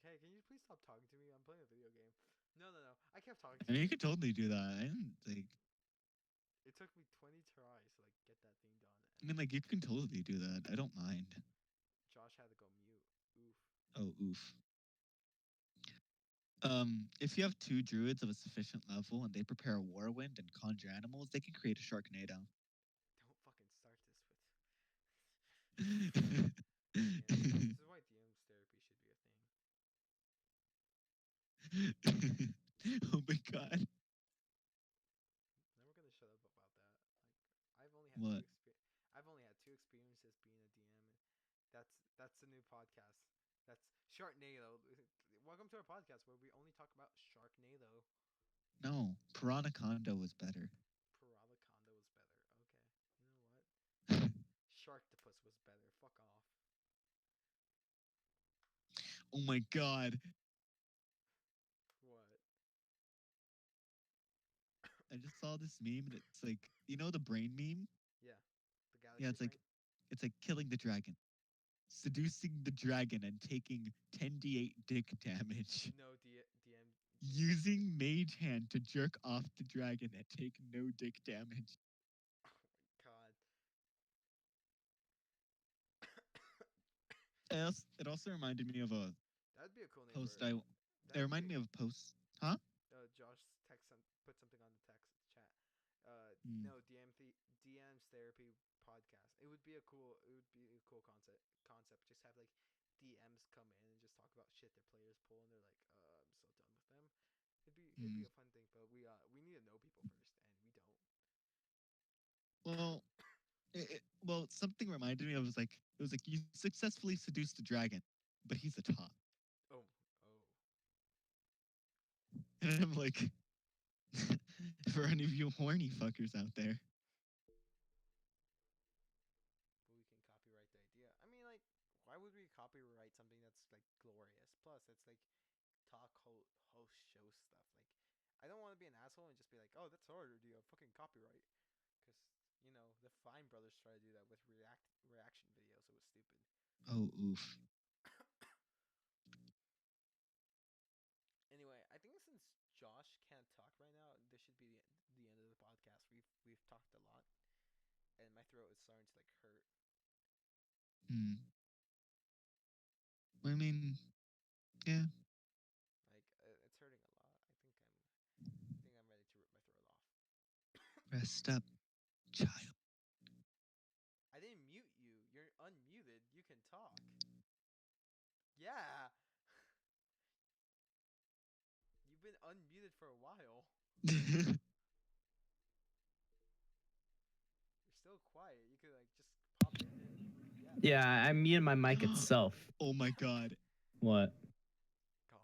hey, can you please stop talking to me? I'm playing a video game. No, no, no. I kept talking to I mean, you him. could totally do that. I didn't like. It took me 20 tries to like get that thing done. I mean, like you can totally do that. I don't mind. Josh had to go mute. Oof. Oh, oof. If you have two druids of a sufficient level and they prepare a whirlwind and conjure animals, they can create a Sharknado. Don't fucking start this with. This is why DM's therapy should be a thing. Oh my god. Never gonna shut up about that. Like, What? I've only had two experiences being a DM. That's the new podcast. That's Sharknado. Welcome to our podcast where we only talk about Sharknado. No, Piranaconda was better. Piralaconda was better. Okay. You know what? Sharktopus was better. Fuck off. Oh my god. What? I just saw this meme and it's like, you know the brain meme? Yeah. The galaxy Yeah, it's like killing the dragon, seducing the dragon and taking 10d8 dick damage. No DM. Using mage hand to jerk off the dragon and take no dick damage. Oh my god. It also reminded me of a That'd be a cool name post for it. it reminded me of a post. Huh? Josh put something on the text chat. Hmm. No, DM's therapy podcast. It would be a cool concept. Just have like DMs come in and just talk about shit their players pull, and they're like, I'm so done with them. It'd be a fun thing, but we need to know people first, and we don't. Well, something reminded me of it was like you successfully seduced the dragon, but he's a top. Oh. And I'm like, for any of you horny fuckers out there. But we can copyright the idea. I mean, like, why would we copyright something that's like glorious? Plus, it's like host show stuff. Like, I don't want to be an asshole and just be like, oh, that's our idea, fucking copyright. Because the Fine Brothers try to do that with reaction videos. It was stupid. Oh, oof. Anyway, I think since Josh can't talk right now, this should be the end of the podcast. We've talked a lot, and my throat is starting to like hurt. I mean, yeah. Like it's hurting a lot. I think I'm ready to rip my throat off. Rest up, child. I didn't mute you. You're unmuted. You can talk. Yeah. You've been unmuted for a while. You're still quiet. You could like just pop in and Yeah, I muted my mic itself. Oh my god. What?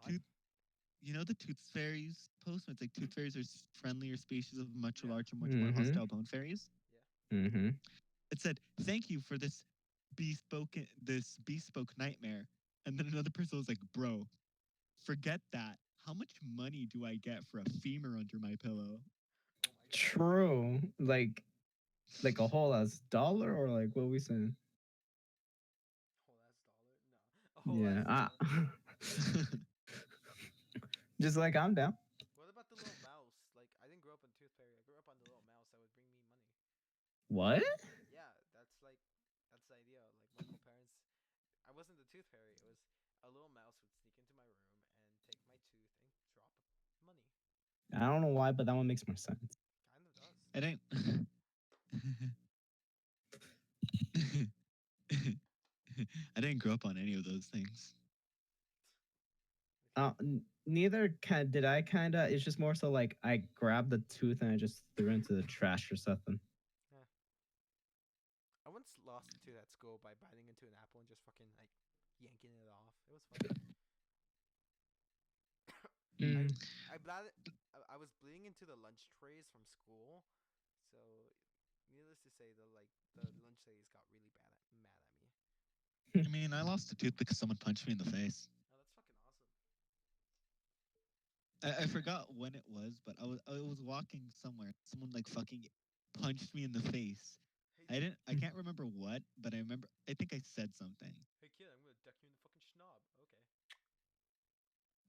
God. You know the Tooth Fairies post? It's like Tooth Fairies are friendlier species of much Yeah. larger, much more hostile bone fairies. Mm-hmm. It said, "Thank you for this bespoke nightmare." And then another person was like, "Bro, forget that. How much money do I get for a femur under my pillow?" Oh my god. True. Like a whole ass dollar, or like what we saying? Whole ass dollar? No. A whole Yeah. ass dollar. Just like I'm down. What about the little mouse? Like, I didn't grow up on Tooth Fairy. I grew up on the little mouse that would bring me money. What? Yeah, that's the idea. Like, my parents. I wasn't the Tooth Fairy. It was a little mouse would sneak into my room and take my tooth and drop money. I don't know why, but that one makes more sense. Kind of does. It ain't. I didn't grow up on any of those things. Neither did I. Kinda. It's just more so like I grabbed the tooth and I just threw it into the trash or something. Yeah. I once lost a tooth at school by biting into an apple and just fucking like yanking it off. It was funny. Mm. I was bleeding into the lunch trays from school, so needless to say, the lunch trays got really mad at me. I mean, I lost a tooth because someone punched me in the face. Oh, that's fucking awesome. I forgot when it was, but I was walking somewhere. Someone like fucking punched me in the face. Hey, I can't remember what, but I think I said something. hey kid, I'm gonna deck you in the fucking schnob. Okay.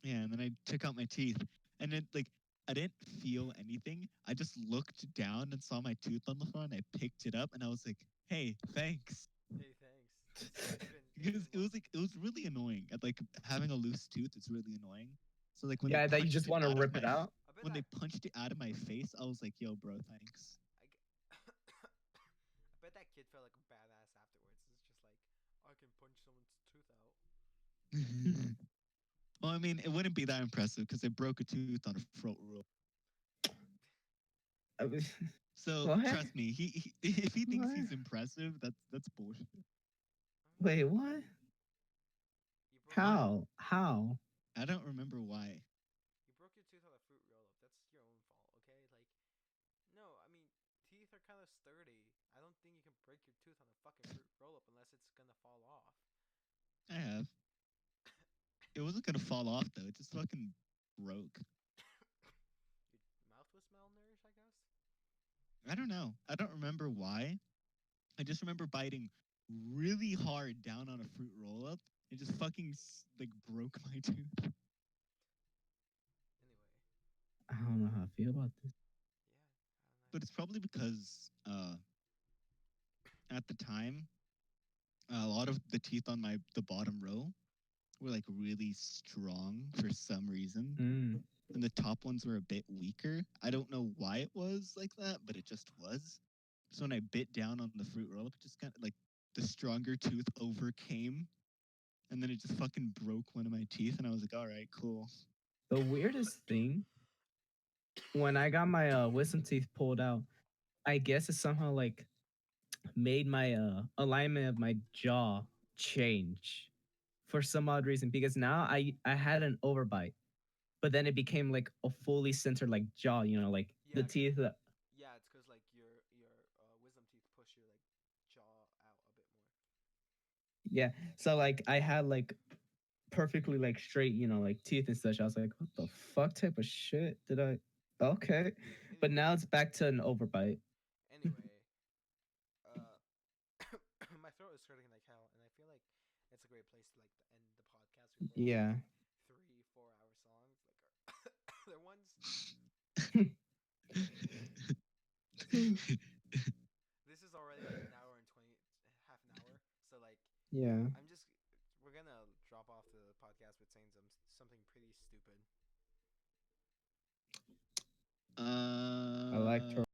Yeah, and then I took out my teeth, and then like I didn't feel anything. I just looked down and saw my tooth on the floor, and I picked it up, and I was like, "Hey, thanks." Hey, thanks. It was really annoying. At like having a loose tooth, it's really annoying. So like when Yeah, they that you punched just it want to out of rip my it out. I bet when they that punched it out of my face, I was like, "Yo, bro, thanks." I bet that kid felt like a badass afterwards. It's just like I can punch someone's tooth out. Well, I mean, it wouldn't be that impressive because I broke a tooth on a throat roll. I was- So What? trust me, he if he thinks What? he's impressive, that's bullshit. Wait, what? You broke Huh? How? How? I don't remember why. you broke your tooth on a fruit roll up. That's your own fault, okay? Like, no, I mean, teeth are kind of sturdy. I don't think you can break your tooth on a fucking fruit roll up unless it's gonna fall off. I have. It wasn't gonna fall off though. It just fucking broke. Your mouth was malnourished, I guess. I don't know. I don't remember why. I just remember biting really hard down on a fruit roll up and just fucking like broke my tooth. Anyway, I don't know how I feel about this. yeah, But it's probably because at the time a lot of the teeth on the bottom row were like really strong for some reason, Mm. and the top ones were a bit weaker. I don't know why it was like that, but it just was. So when I bit down on the fruit roll up, it just kind of like the stronger tooth overcame, and then it just fucking broke one of my teeth, and I was like, all right, cool. The weirdest thing when I got my wisdom teeth pulled out, I guess it somehow like made my alignment of my jaw change for some odd reason because now I had an overbite, but then it became like a fully centered like jaw, like the Yeah, teeth. yeah, it's because like your wisdom teeth push your like jaw out a bit more. Yeah, so like I had like perfectly like straight, like teeth and such. I was like, what the fuck type of shit did I? Okay, but Anyway, now it's back to an overbite. anyway, uh, my throat is hurting like hell, and I feel like it's a great place to like end the podcast before we Yeah. sing 3-4 hour songs like our other ones. This is already like an hour and 20, half an hour. So like, Yeah, I'm just we're gonna drop off the podcast with saying something pretty stupid. I like uh